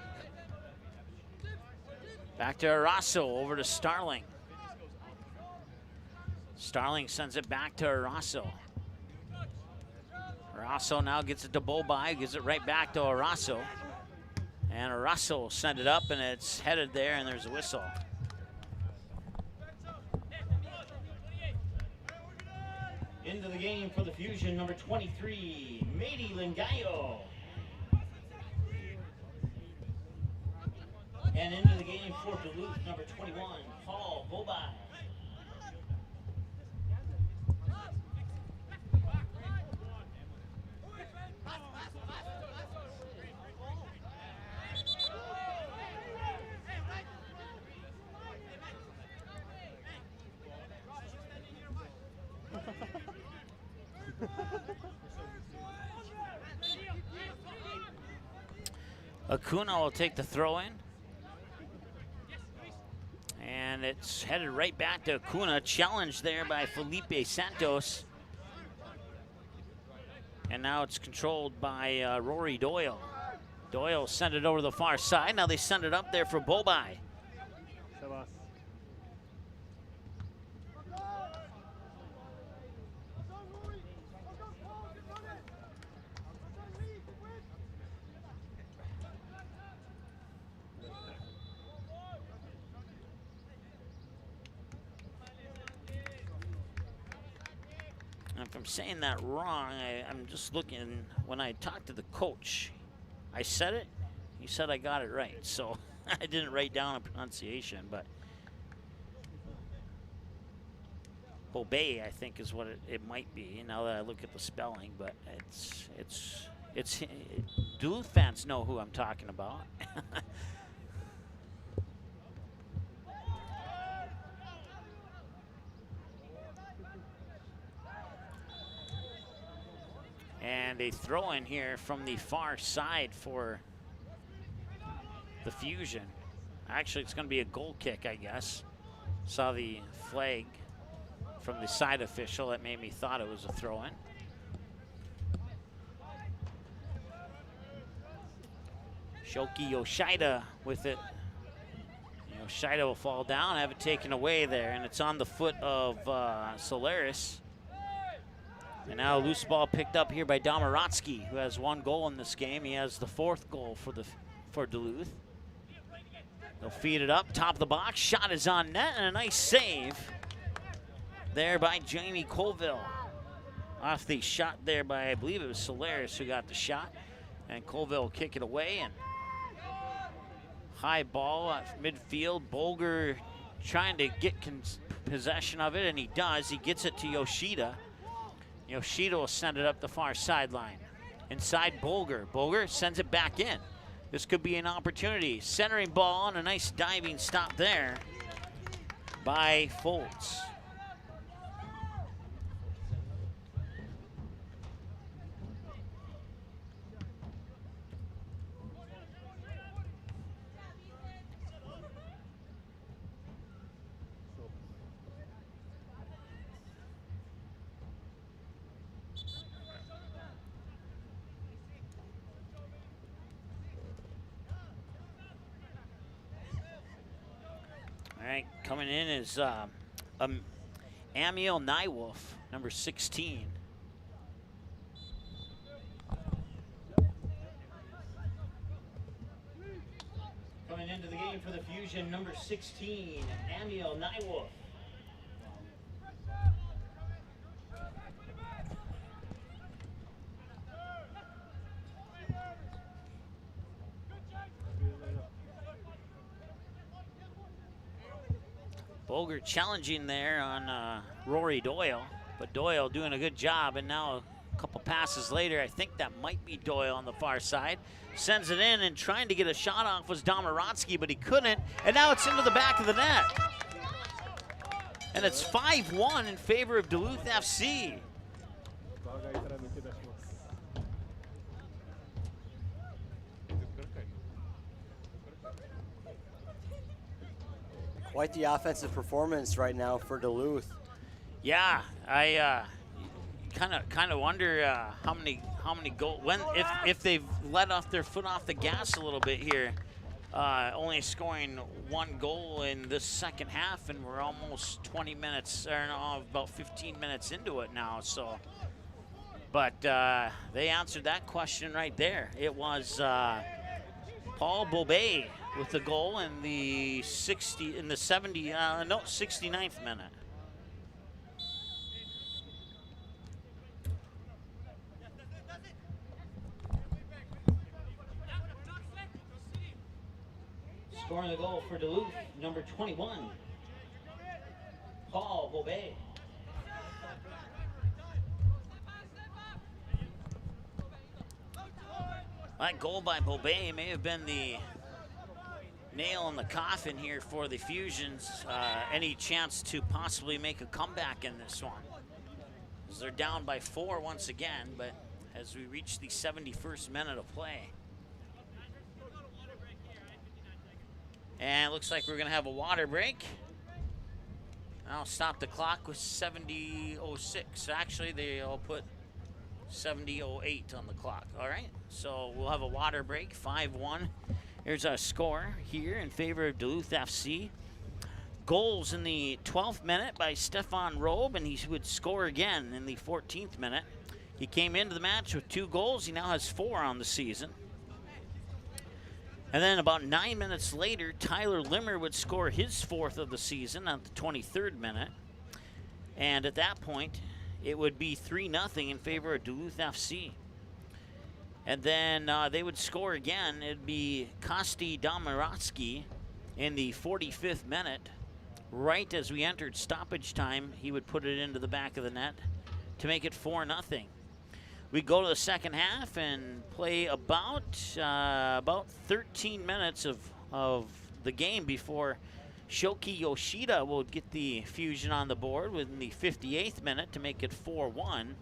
Back to Arasso, over to Starling. Starling sends it back to Arasso. Arasso now gets it to Bobai, gives it right back to Arasso. And Arasso will send it up, and it's headed there, and there's a whistle. Into the game for the Fusion, number 23, Mady Langayo. And into the game for Duluth, number 21, Paul Bobai. Acuna will take the throw in. And it's headed right back to Acuna. Challenged there by Felipe Santos. And now it's controlled by Rory Doyle. Doyle sent it over the far side. Now they send it up there for Bobai. If I'm saying that wrong, I'm just looking. When I talked to the coach, I said it. He said I got it right. So I didn't write down a pronunciation, but Bobay, I think, is what it might be. Now that I look at the spelling, but it's Duluth fans know who I'm talking about. And a throw in here from the far side for the Fusion. Actually, it's going to be a goal kick, I guess. Saw the flag from the side official. That made me thought it was a throw in. Shoki Yoshida with it. Yoshida will fall down, have it taken away there, and it's on the foot of Solaris. And now a loose ball picked up here by Domaratsky, who has 1 goal in this game. He has the 4th goal for Duluth. They'll feed it up, top of the box. Shot is on net, and a nice save there by Jamie Colville. Off the shot there by, I believe it was Solaris who got the shot. And Colville will kick it away. And high ball at midfield. Bolger trying to get possession of it, and he does. He gets it to Yoshida. Yoshida will send it up the far sideline. Inside Bolger. Bolger sends it back in. This could be an opportunity. Centering ball and a nice diving stop there by Foltz. All right, coming in is Amiel Nywolf, number 16. Coming into the game for the Fusion, number 16, Amiel Nywolf. Boger challenging there on Rory Doyle, but Doyle doing a good job, and now a couple passes later, I think that might be Doyle on the far side. Sends it in, and trying to get a shot off was Domorotsky, but he couldn't, and now it's into the back of the net. And it's 5-1 in favor of Duluth FC. Quite the offensive performance right now for Duluth. Yeah, I kind of wonder how many goals, if they've let off their foot off the gas a little bit here. Only scoring 1 goal in this second half, and we're almost 20 minutes, or no, about 15 minutes into it now. So, but they answered that question right there. It was Paul Bobet with the goal in the 69th minute. Scoring the goal for Duluth, number 21, Paul Bobet. That goal by Bobet may have been the nail in the coffin here for the Fusions. Any chance to possibly make a comeback in this one? As they're down by 4 once again, but as we reach the 71st minute of play. And it looks like we're going to have a water break. I'll stop the clock with 70:06. Actually, they'll put 70:08 on the clock. All right, so we'll have a water break, 5-1. Here's our score here in favor of Duluth FC. Goals in the 12th minute by Stefan Robe, and he would score again in the 14th minute. He came into the match with 2 goals. He now has 4 on the season. And then about 9 minutes later, Tyler Limmer would score his 4th of the season at the 23rd minute. And at that point, it would be 3-0 in favor of Duluth FC. And then they would score again. It'd be Kosti Domorotsky in the 45th minute. Right as we entered stoppage time, he would put it into the back of the net to make it 4-0. We go to the second half and play about 13 minutes of the game before Shoki Yoshida will get the Fusion on the board within the 58th minute to make it 4-1.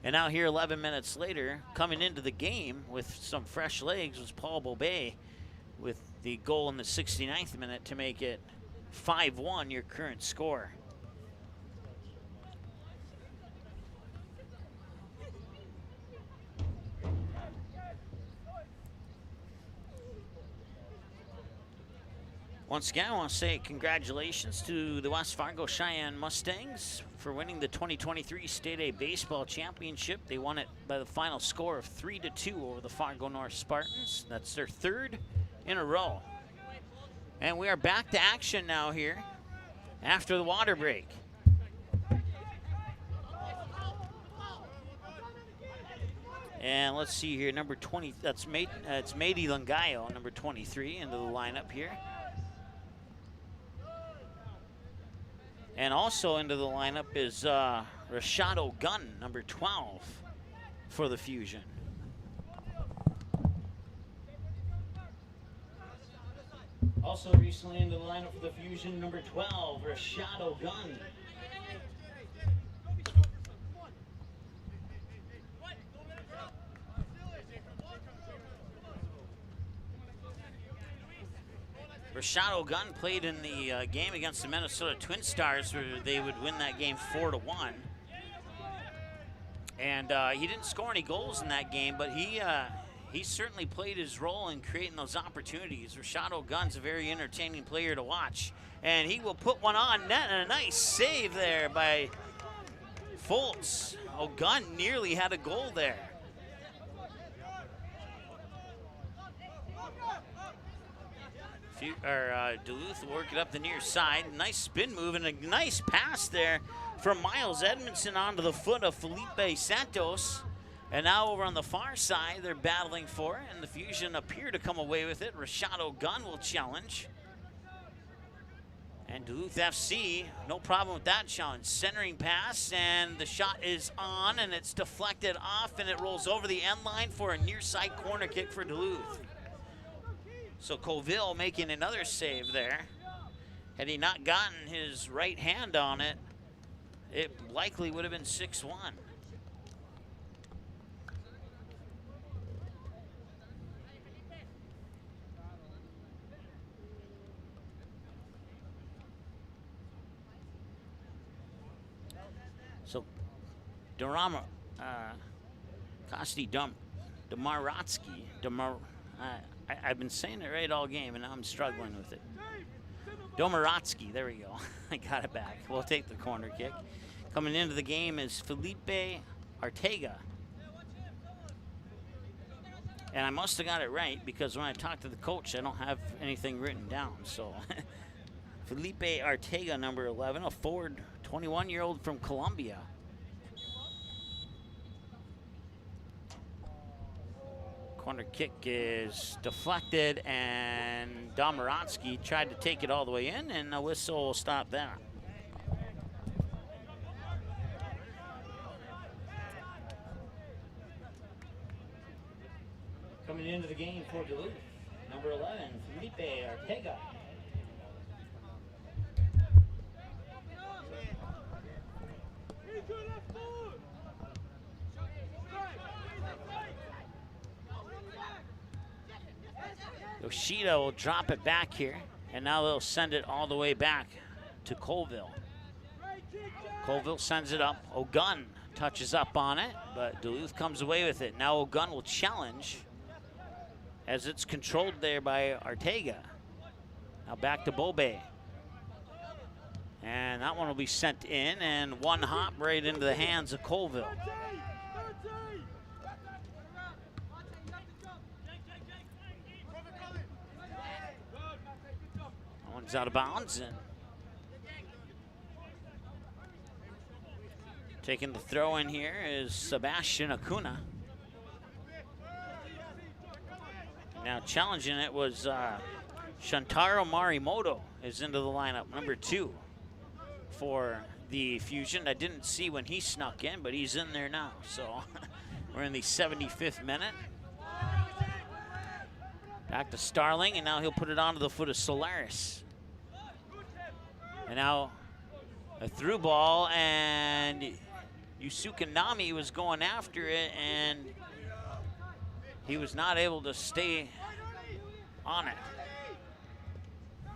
And now here 11 minutes later, coming into the game with some fresh legs was Paul Bobet with the goal in the 69th minute to make it 5-1, your current score. Once again, I want to say congratulations to the West Fargo Cheyenne Mustangs for winning the 2023 State A Baseball Championship. They won it by the final score of 3-2 over the Fargo North Spartans. That's their 3rd in a row. And we are back to action now here after the water break. And let's see here, number 20, it's Mady Langayo, number 23, into the lineup here. And also into the lineup is Rashado Gunn, number 12, for the Fusion. Also recently into the lineup for the Fusion, number 12, Rashado Gunn. Rashado Gunn played in the game against the Minnesota Twin Stars where they would win that game 4-1. And he didn't score any goals in that game, but he certainly played his role in creating those opportunities. Rashado Gunn's a very entertaining player to watch. And he will put one on net, and a nice save there by Foltz. Oh, Gunn nearly had a goal there. Duluth will work it up the near side. Nice spin move and a nice pass there from Miles Edmondson onto the foot of Felipe Santos. And now over on the far side, they're battling for it, and the Fusion appear to come away with it. Rashado Gunn will challenge. And Duluth FC, no problem with that challenge. Centering pass, and the shot is on, and it's deflected off, and it rolls over the end line for a near side corner kick for Duluth. So Colville making another save there. Had he not gotten his right hand on it, it likely would have been 6-1. So I've been saying it right all game, and now I'm struggling with it. Domaratsky, there we go. I got it back. We'll take the corner kick. Coming into the game is Felipe Arteaga. And I must have got it right, because when I talked to the coach, I don't have anything written down. So Felipe Arteaga, number 11, a forward, 21-year-old from Colombia. Corner kick is deflected, and Domaratsky tried to take it all the way in, and a whistle will stop that. Coming into the game for Duluth, number 11, Felipe Arteaga. Yoshida will drop it back here, and now they'll send it all the way back to Colville. Colville sends it up. O'Gunn touches up on it, but Duluth comes away with it. Now O'Gunn will challenge as it's controlled there by Arteaga. Now back to Bobe. And that one will be sent in, and one hop right into the hands of Colville. That one's out of bounds, and taking the throw in here is Sebastian Acuna. Now challenging it was Shantaro Marimoto is into the lineup, number 2 for the Fusion. I didn't see when he snuck in, but he's in there now. So we're in the 75th minute. Back to Starling, and now he'll put it onto the foot of Solaris. And now a through ball, and Yusuke Nami was going after it, and he was not able to stay on it.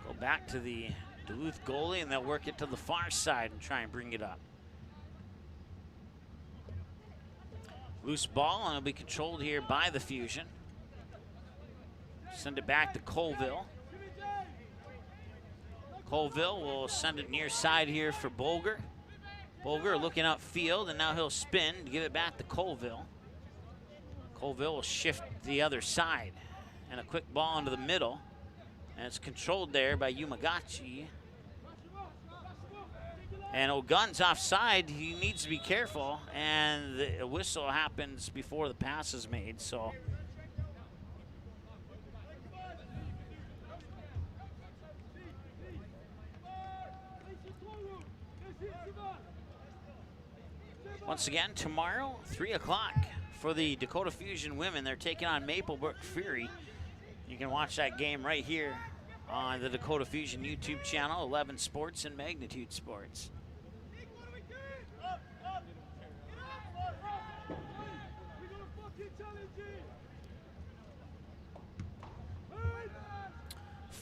Go back to the Duluth goalie, and they'll work it to the far side and try and bring it up. Loose ball, and it'll be controlled here by the Fusion. Send it back to Colville. Colville will send it near side here for Bolger. Bolger looking upfield, and now he'll spin to give it back to Colville. Colville will shift the other side, and a quick ball into the middle, and it's controlled there by Yumagachi. And O'Gunn's offside. He needs to be careful, and the whistle happens before the pass is made. So once again, tomorrow, 3 o'clock for the Dakota Fusion women. They're taking on Maplebrook Fury. You can watch that game right here on the Dakota Fusion YouTube channel, 11 Sports and Magnitude Sports.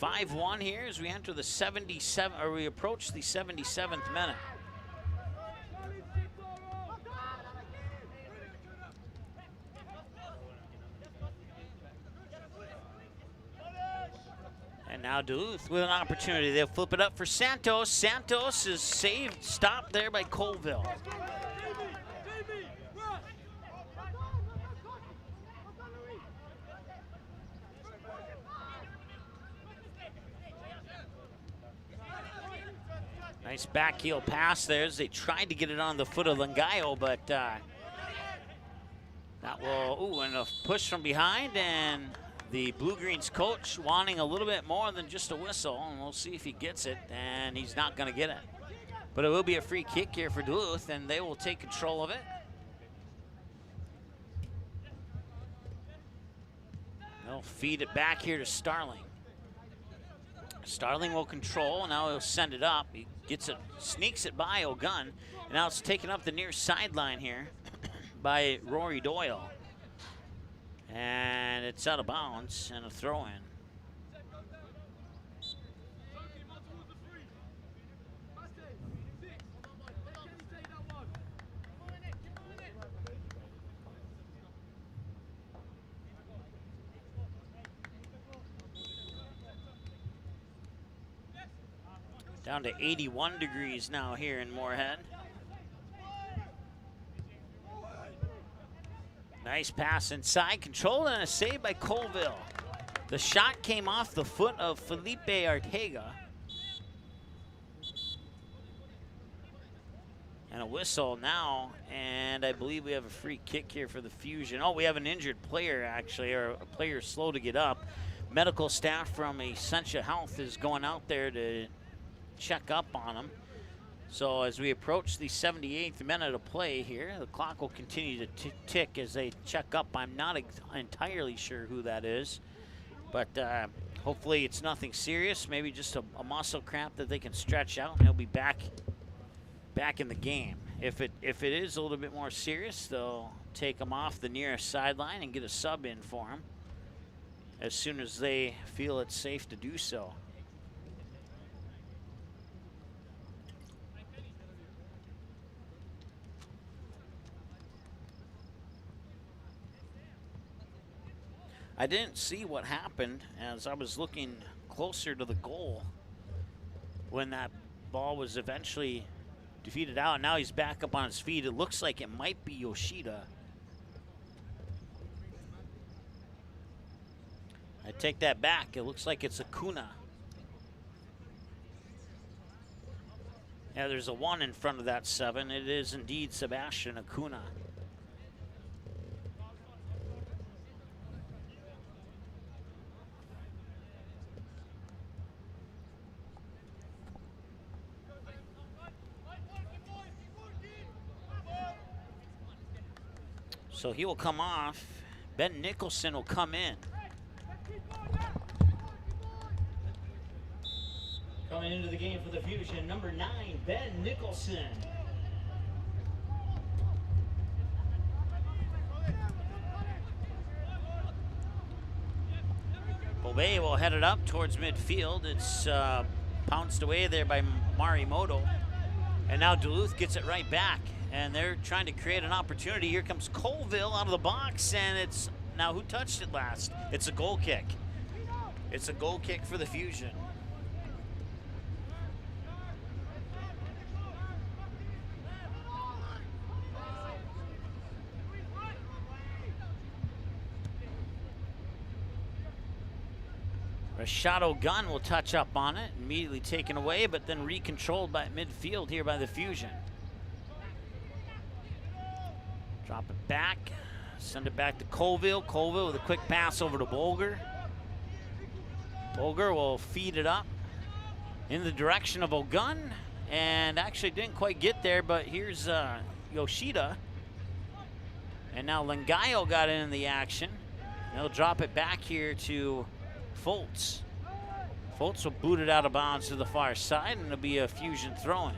(5-1) here as we enter the 77, or we approach the 77th minute. And now Duluth with an opportunity. They'll flip it up for Santos. Santos is saved, stopped there by Colville. Nice backheel pass there as they tried to get it on the foot of Langayo, but that will, and a push from behind, and the BlueGreens coach wanting a little bit more than just a whistle, and we'll see if he gets it, and he's not going to get it. But it will be a free kick here for Duluth, and they will take control of it. They'll feed it back here to Starling. Starling will control, now he'll send it up. He gets it, sneaks it by O'Gunn, and now it's taken up the near sideline here by Rory Doyle. And it's out of bounds and a throw in. Down to 81 degrees now here in Moorhead. Nice pass inside, controlled and a save by Colville. The shot came off the foot of Felipe Arteaga. And a whistle now, and I believe we have a free kick here for the Fusion. Oh, we have an injured player actually, or a player slow to get up. Medical staff from Essentia Health is going out there to check up on him. So as we approach the 78th minute of play here, the clock will continue to tick as they check up. I'm not entirely sure who that is, but hopefully it's nothing serious. Maybe just a muscle cramp that they can stretch out, and he'll be back in the game. If it is a little bit more serious, they'll take him off the nearest sideline and get a sub in for him as soon as they feel it's safe to do so. I didn't see what happened as I was looking closer to the goal when that ball was eventually defeated out. Now he's back up on his feet. It looks like it might be Yoshida. I take that back. It looks like it's Acuna. Yeah, there's a 1 in front of that 7. It is indeed Sebastian Acuna. So he will come off. Ben Nicholson will come in. Coming into the game for the Fusion, number 9, Ben Nicholson. Bobet will head it up towards midfield. It's pounced away there by Marimoto. And now Duluth gets it right back. And they're trying to create an opportunity. Here comes Colville out of the box, and it's now who touched it last? It's a goal kick. It's a goal kick for the Fusion. Rashad O'Gunn will touch up on it, immediately taken away, but then recontrolled by midfield here by the Fusion. Drop it back, send it back to Colville. Colville with a quick pass over to Bolger. Bolger will feed it up in the direction of O'Gunn, and actually didn't quite get there, but here's Yoshida. And now Lengayo got in the action. They'll drop it back here to Foltz. Foltz will boot it out of bounds to the far side, and it'll be a Fusion throw-in.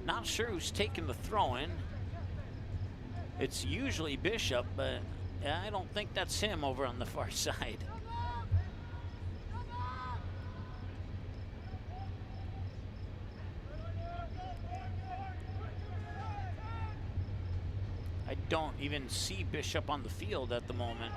Not sure who's taking the throw-in. It's usually Bishop, but I don't think that's him over on the far side. I don't even see Bishop on the field at the moment.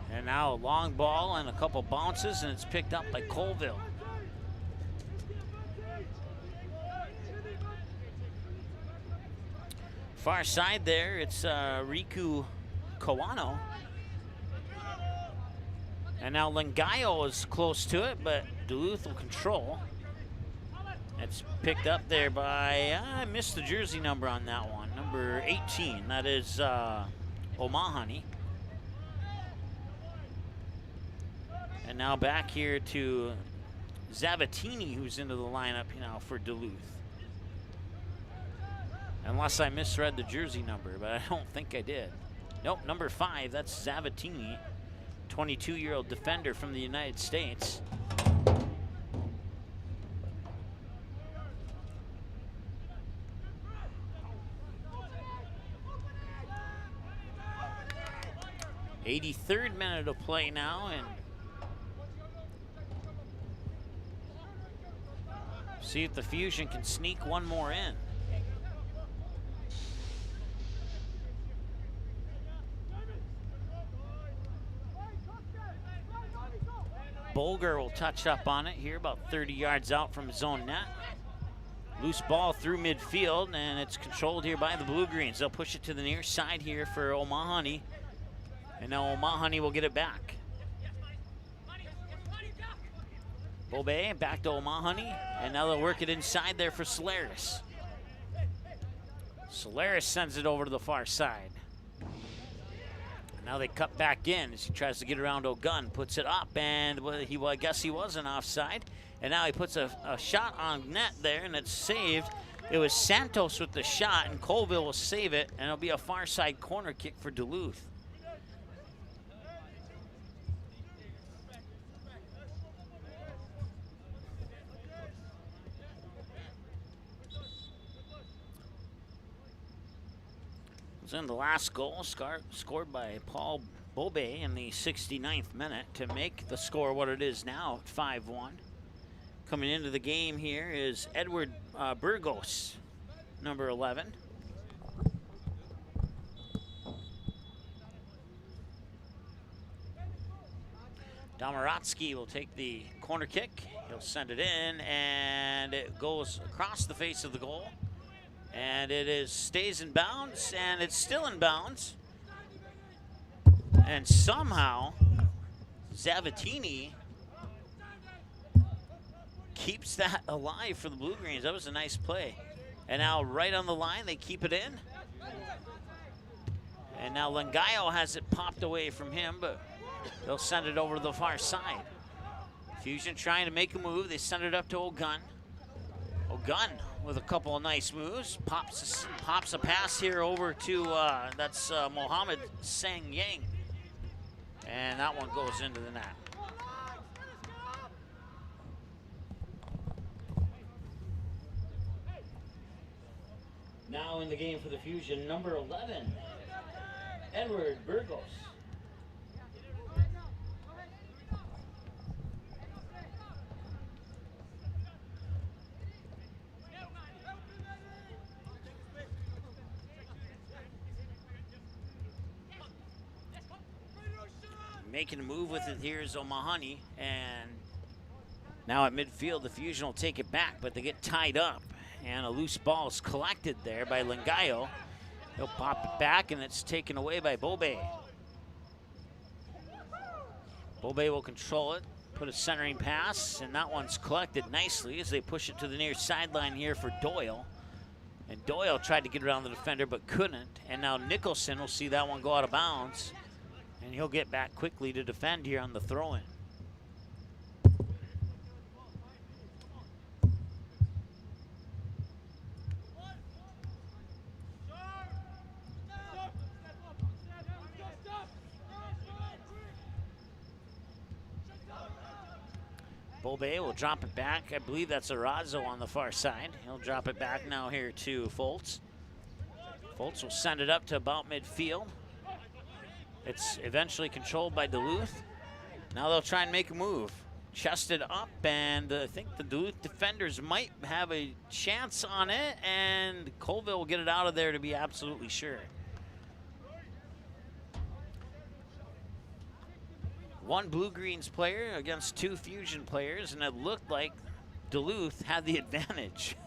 And now a long ball and a couple bounces, and it's picked up by Colville. Far side there, it's Riku Kawano. And now Lengayo is close to it, but Duluth will control. It's picked up there by, I missed the jersey number on that one, number 18. That is O'Mahony. And now back here to Zavatini, who's into the lineup now for Duluth. Unless I misread the jersey number, but I don't think I did. Nope, number 5, that's Zavatini, 22-year-old defender from the United States. '83rd minute of play now, and see if the Fusion can sneak one more in. Bolger will touch up on it here, about 30 yards out from his own net. Loose ball through midfield, and it's controlled here by the BlueGreens. They'll push it to the near side here for O'Mahony, and now O'Mahony will get it back. Bobe back to O'Mahony, and now they'll work it inside there for Solaris. Solaris sends it over to the far side. Now they cut back in as he tries to get around O'Gunn, puts it up, and I guess he wasn't offside. And now he puts a shot on net there, and it's saved. It was Santos with the shot, and Colville will save it, and it'll be a far side corner kick for Duluth. In the last goal scored by Paul Bobe in the 69th minute to make the score what it is now at 5-1. Coming into the game here is Edward Burgos, number 11. Domaratsky will take the corner kick. He'll send it in, and it goes across the face of the goal. And it stays in bounds, and it's still in bounds. And somehow, Zavatini keeps that alive for the BlueGreens. That was a nice play. And now right on the line, they keep it in. And now Langayo has it popped away from him, but they'll send it over to the far side. Fusion trying to make a move. They send it up to O'Gunn. O'Gunn with a couple of nice moves, pops a pass here over to, that's Mohammed Sang Yang. And that one goes into the net. Now in the game for the Fusion, number 11, Edward Burgos. Making a move with it here is O'Mahony, and now at midfield the Fusion will take it back, but they get tied up, and a loose ball is collected there by Langayo. He'll pop it back, and it's taken away by Bobe. Bobe will control it, put a centering pass, and that one's collected nicely as they push it to the near sideline here for Doyle. And Doyle tried to get around the defender but couldn't, and now Nicholson will see that one go out of bounds. And he'll get back quickly to defend here on the throw-in. Bobe will drop it back. I believe that's Arazo on the far side. He'll drop it back now here to Foltz. Foltz will send it up to about midfield. It's eventually controlled by Duluth. Now they'll try and make a move. Chested up, and I think the Duluth defenders might have a chance on it, and Colville will get it out of there to be absolutely sure. One BlueGreens player against two Fusion players, and it looked like Duluth had the advantage.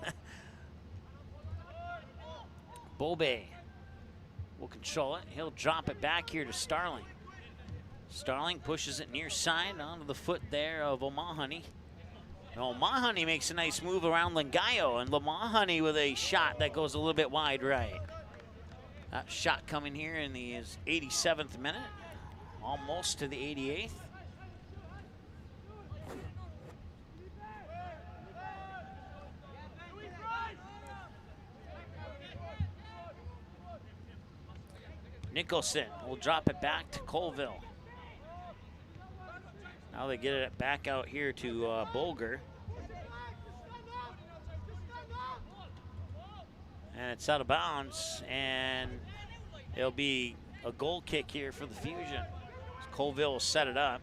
Bobe will control it. He'll drop it back here to Starling. Starling pushes it near side onto the foot there of O'Mahony. Oh, Mahoney makes a nice move around Langayo, and Mahoney with a shot that goes a little bit wide right. That shot coming here in the 87th minute, almost to the 88th. Nicholson will drop it back to Colville. Now they get it back out here to Bolger. And it's out of bounds, and it'll be a goal kick here for the Fusion. Colville will set it up.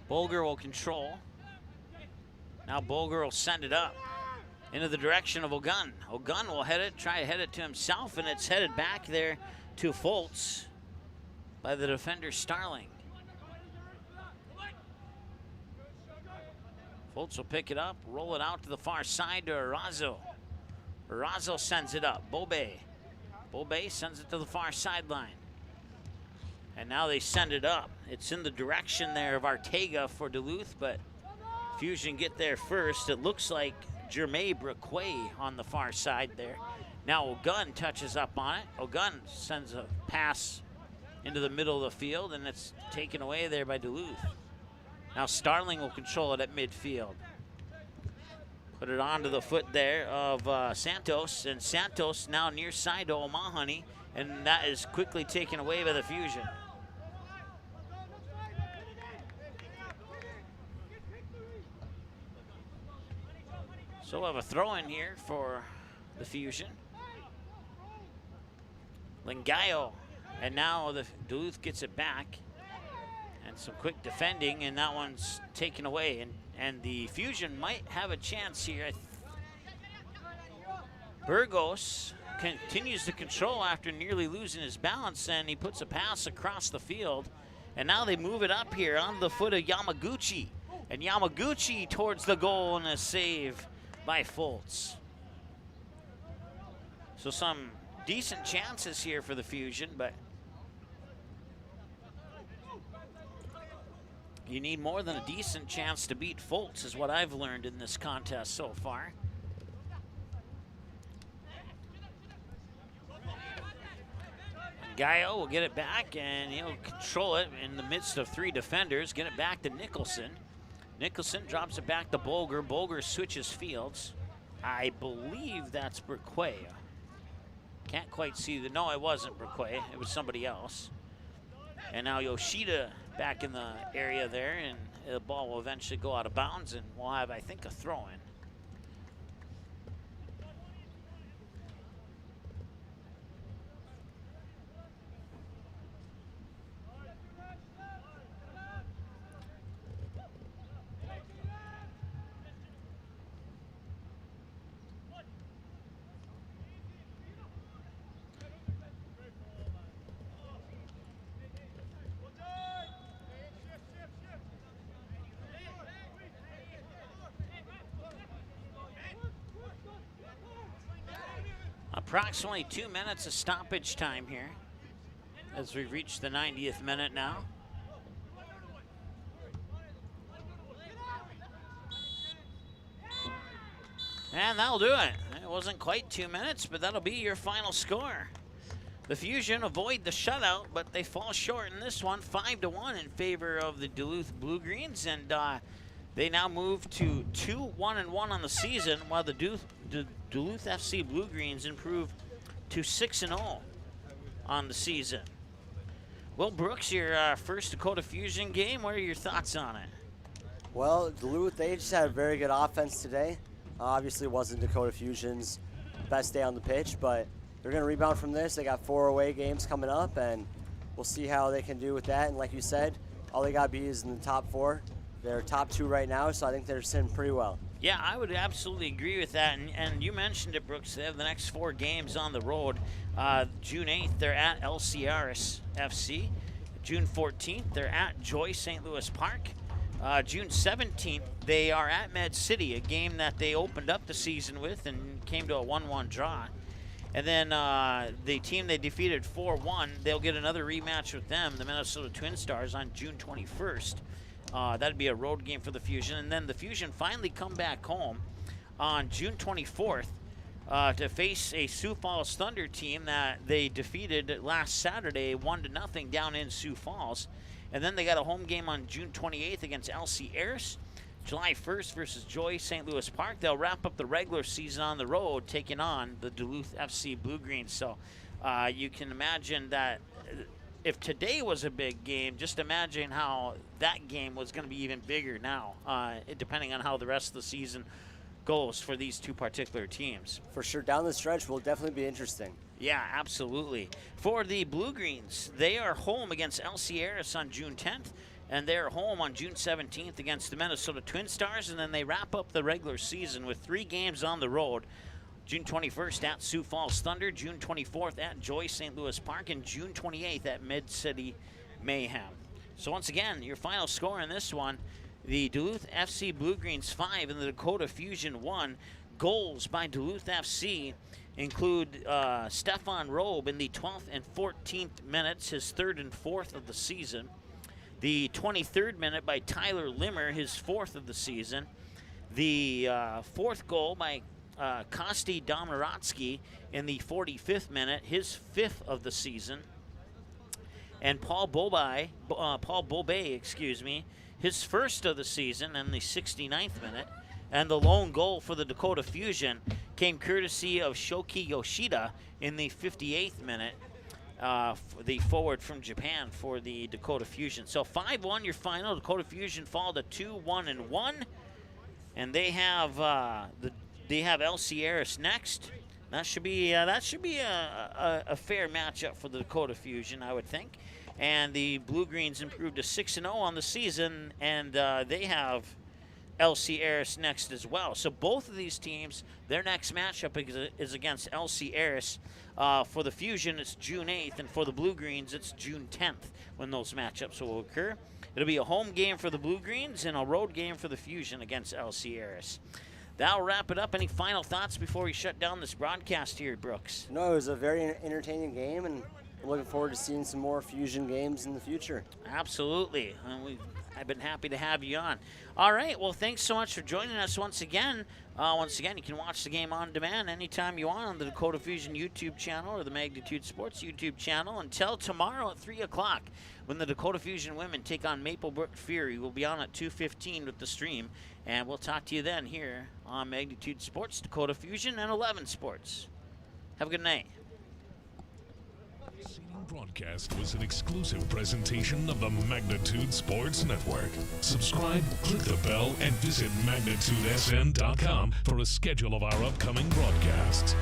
Bolger will control. Now Bolger will send it up into the direction of Ogun. Ogun will try to head it to himself, and it's headed back there to Foltz by the defender Starling. Foltz will pick it up, roll it out to the far side to Arazo. Arazo sends it up. Bobe sends it to the far sideline. And now they send it up. It's in the direction there of Arteaga for Duluth, but Fusion get there first. It looks like Jermaine Braquet on the far side there. Now Ogun touches up on it. Ogun sends a pass into the middle of the field, and it's taken away there by Duluth. Now Starling will control it at midfield. Put it onto the foot there of Santos, and Santos now near side to O'Mahony, and that is quickly taken away by the Fusion. So we'll have a throw in here for the Fusion. Langayo, and now the Duluth gets it back. And some quick defending, and that one's taken away. And the Fusion might have a chance here. Burgos continues to control after nearly losing his balance, and he puts a pass across the field. And now they move it up here on the foot of Yamaguchi. And Yamaguchi towards the goal, and a save by Foltz. So some decent chances here for the Fusion, but you need more than a decent chance to beat Foltz, is what I've learned in this contest so far. Gaio will get it back, and he'll control it in the midst of three defenders. Get it back to Nicholson. Nicholson drops it back to Bolger. Bolger switches fields. I believe that's Braquet. Can't quite see the, no, it wasn't Braquet. It was somebody else. And now Yoshida back in the area there, and the ball will eventually go out of bounds, and we'll have, I think, a throw-in. Approximately 2 minutes of stoppage time here as we reach the 90th minute now. And that'll do it. It wasn't quite 2 minutes, but that'll be your final score. The Fusion avoid the shutout, but they fall short in this one, 5-1 in favor of the Duluth BlueGreens, and they now move to 2-1-1 on the season, while the Duluth FC BlueGreens improved to 6-0 on the season. Will Brooks, your first Dakota Fusion game, what are your thoughts on it? Well, Duluth, they just had a very good offense today. Obviously, it wasn't Dakota Fusion's best day on the pitch, but they're going to rebound from this. They got 4 away games coming up, and we'll see how they can do with that. And like you said, all they got to be is in the top 4. They're top 2 right now, so I think they're sitting pretty well. Yeah, I would absolutely agree with that. And you mentioned it, Brooks. They have the next 4 games on the road. June 8th, they're at LCRS FC. June 14th, they're at Joy St. Louis Park. June 17th, they are at Med City, a game that they opened up the season with and came to a 1-1 draw. And then the team they defeated 4-1, they'll get another rematch with them, the Minnesota Twin Stars, on June 21st. That'd be a road game for the Fusion. And then the Fusion finally come back home on June 24th to face a Sioux Falls Thunder team that they defeated last Saturday 1-0 down in Sioux Falls. And then they got a home game on June 28th against LC Ayers. July 1st versus Joy St. Louis Park. They'll wrap up the regular season on the road, taking on the Duluth FC BlueGreens. So you can imagine that if today was a big game, just imagine how that game was going to be even bigger now, depending on how the rest of the season goes for these two particular teams. For sure, down the stretch will definitely be interesting. Yeah, absolutely. For the BlueGreens, they are home against LC Ayers on June 10th. And they're home on June 17th against the Minnesota Twin Stars. And then they wrap up the regular season with 3 games on the road. June 21st at Sioux Falls Thunder, June 24th at Joy St. Louis Park, and June 28th at Mid-City Mayhem. So once again, your final score in this one, the Duluth FC BlueGreens 5 and the Dakota Fusion 1. Goals by Duluth FC include Stefan Robe in the 12th and 14th minutes, his 3rd and 4th of the season. The 23rd minute by Tyler Limmer, his 4th of the season. The 4th goal by Kosti Domaratsky in the 45th minute, his 5th of the season. And Paul Bobay, his 1st of the season in the 69th minute. And the lone goal for the Dakota Fusion came courtesy of Shoki Yoshida in the 58th minute. The forward from Japan for the Dakota Fusion. So 5-1 your final. Dakota Fusion fall to 2-1-1, and they have LC Ayers next. That should be a fair matchup for the Dakota Fusion, I would think. And the BlueGreens improved to 6-0 on the season, and they have LC Ayers next as well. So both of these teams, their next matchup is against LC Ayers. For the Fusion, it's June 8th, and for the BlueGreens, it's June 10th when those matchups will occur. It'll be a home game for the BlueGreens and a road game for the Fusion against LC Ayers. That'll wrap it up. Any final thoughts before we shut down this broadcast here, Brooks? No, it was a very entertaining game, and I'm looking forward to seeing some more Fusion games in the future. Absolutely. I've been happy to have you on. All right, well, thanks so much for joining us once again. You can watch the game on demand anytime you want on the Dakota Fusion YouTube channel or the Magnitude Sports YouTube channel until tomorrow at 3 o'clock when the Dakota Fusion women take on Maplebrook Fury. We'll be on at 2:15 with the stream, and we'll talk to you then here on Magnitude Sports, Dakota Fusion, and 11 Sports. Have a good night. Broadcast was an exclusive presentation of the Magnitude Sports Network. Subscribe, click the bell, and visit magnitudesn.com for a schedule of our upcoming broadcasts.